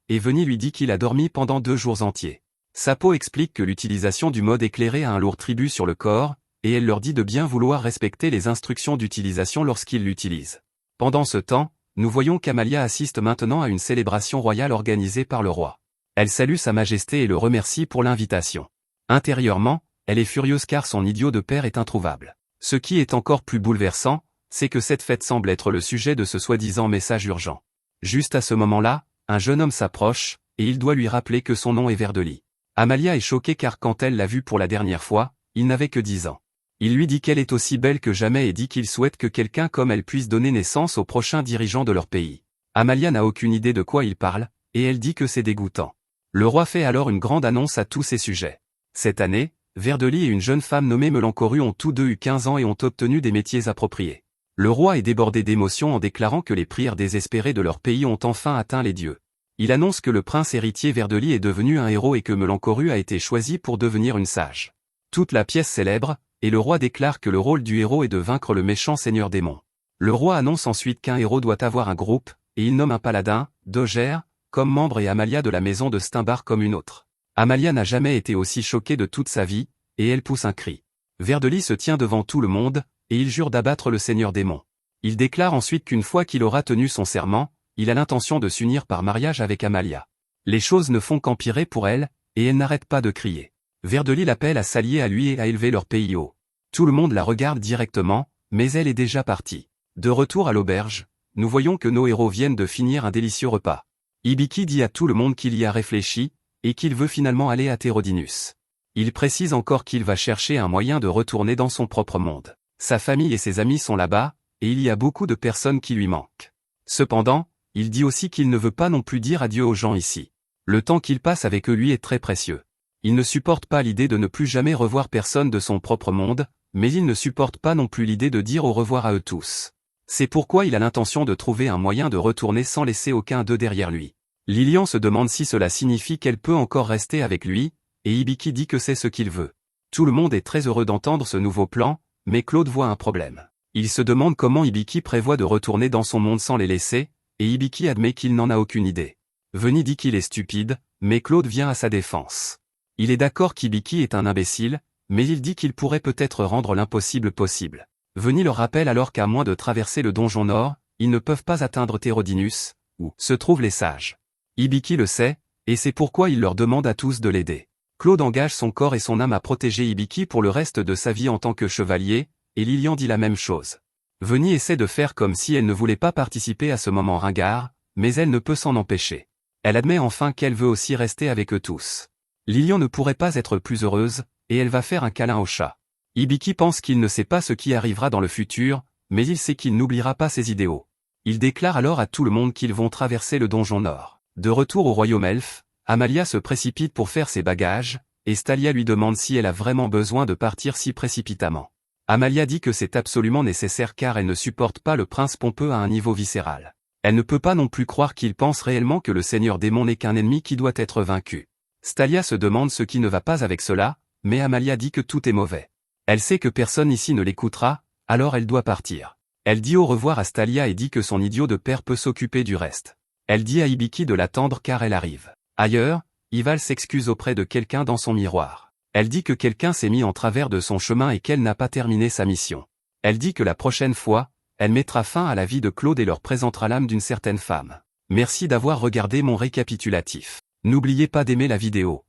et Veni lui dit qu'il a dormi pendant 2 jours entiers. Sapo explique que l'utilisation du mode éclairé a un lourd tribut sur le corps, et elle leur dit de bien vouloir respecter les instructions d'utilisation lorsqu'ils l'utilisent. Pendant ce temps, nous voyons qu'Amalia assiste maintenant à une célébration royale organisée par le roi. Elle salue Sa Majesté et le remercie pour l'invitation. Intérieurement, elle est furieuse car son idiot de père est introuvable. Ce qui est encore plus bouleversant, c'est que cette fête semble être le sujet de ce soi-disant message urgent. Juste à ce moment-là, un jeune homme s'approche, et il doit lui rappeler que son nom est Verdeli. Amalia est choquée car quand elle l'a vu pour la dernière fois, il n'avait que 10 ans. Il lui dit qu'elle est aussi belle que jamais et dit qu'il souhaite que quelqu'un comme elle puisse donner naissance au prochain dirigeant de leur pays. Amalia n'a aucune idée de quoi il parle, et elle dit que c'est dégoûtant. Le roi fait alors une grande annonce à tous ces sujets. Cette année, Verdeli et une jeune femme nommée Melancoru ont tous deux eu 15 ans et ont obtenu des métiers appropriés. Le roi est débordé d'émotion en déclarant que les prières désespérées de leur pays ont enfin atteint les dieux. Il annonce que le prince héritier Verdeli est devenu un héros et que Melancoru a été choisi pour devenir une sage. Toute la pièce célèbre, et le roi déclare que le rôle du héros est de vaincre le méchant seigneur démon. Le roi annonce ensuite qu'un héros doit avoir un groupe, et il nomme un paladin, Doger, comme membre et Amalia de la maison de Steinbar comme une autre. Amalia n'a jamais été aussi choquée de toute sa vie, et elle pousse un cri. Verdeli se tient devant tout le monde, et il jure d'abattre le seigneur démon. Il déclare ensuite qu'une fois qu'il aura tenu son serment, il a l'intention de s'unir par mariage avec Amalia. Les choses ne font qu'empirer pour elle, et elle n'arrête pas de crier. Verdeli l'appelle à s'allier à lui et à élever leur pays haut. Tout le monde la regarde directement, mais elle est déjà partie. De retour à l'auberge, nous voyons que nos héros viennent de finir un délicieux repas. Hibiki dit à tout le monde qu'il y a réfléchi, et qu'il veut finalement aller à Thérodinus. Il précise encore qu'il va chercher un moyen de retourner dans son propre monde. Sa famille et ses amis sont là-bas, et il y a beaucoup de personnes qui lui manquent. Cependant, il dit aussi qu'il ne veut pas non plus dire adieu aux gens ici. Le temps qu'il passe avec eux lui est très précieux. Il ne supporte pas l'idée de ne plus jamais revoir personne de son propre monde, mais il ne supporte pas non plus l'idée de dire au revoir à eux tous. C'est pourquoi il a l'intention de trouver un moyen de retourner sans laisser aucun d'eux derrière lui. Lilian se demande si cela signifie qu'elle peut encore rester avec lui, et Hibiki dit que c'est ce qu'il veut. Tout le monde est très heureux d'entendre ce nouveau plan, mais Claude voit un problème. Il se demande comment Hibiki prévoit de retourner dans son monde sans les laisser, et Hibiki admet qu'il n'en a aucune idée. Veni dit qu'il est stupide, mais Claude vient à sa défense. Il est d'accord qu'Hibiki est un imbécile, mais il dit qu'il pourrait peut-être rendre l'impossible possible. Veni leur rappelle alors qu'à moins de traverser le donjon nord, ils ne peuvent pas atteindre Thérodinus, où se trouvent les sages. Hibiki le sait, et c'est pourquoi il leur demande à tous de l'aider. Claude engage son corps et son âme à protéger Hibiki pour le reste de sa vie en tant que chevalier, et Lilian dit la même chose. Veni essaie de faire comme si elle ne voulait pas participer à ce moment ringard, mais elle ne peut s'en empêcher. Elle admet enfin qu'elle veut aussi rester avec eux tous. Lilian ne pourrait pas être plus heureuse, et elle va faire un câlin au chat. Hibiki pense qu'il ne sait pas ce qui arrivera dans le futur, mais il sait qu'il n'oubliera pas ses idéaux. Il déclare alors à tout le monde qu'ils vont traverser le donjon nord. De retour au royaume elfe, Amalia se précipite pour faire ses bagages, et Stalia lui demande si elle a vraiment besoin de partir si précipitamment. Amalia dit que c'est absolument nécessaire car elle ne supporte pas le prince pompeux à un niveau viscéral. Elle ne peut pas non plus croire qu'il pense réellement que le seigneur démon n'est qu'un ennemi qui doit être vaincu. Stalia se demande ce qui ne va pas avec cela, mais Amalia dit que tout est mauvais. Elle sait que personne ici ne l'écoutera, alors elle doit partir. Elle dit au revoir à Stalia et dit que son idiot de père peut s'occuper du reste. Elle dit à Hibiki de l'attendre car elle arrive. Ailleurs, Ival s'excuse auprès de quelqu'un dans son miroir. Elle dit que quelqu'un s'est mis en travers de son chemin et qu'elle n'a pas terminé sa mission. Elle dit que la prochaine fois, elle mettra fin à la vie de Claude et leur présentera l'âme d'une certaine femme. Merci d'avoir regardé mon récapitulatif. N'oubliez pas d'aimer la vidéo.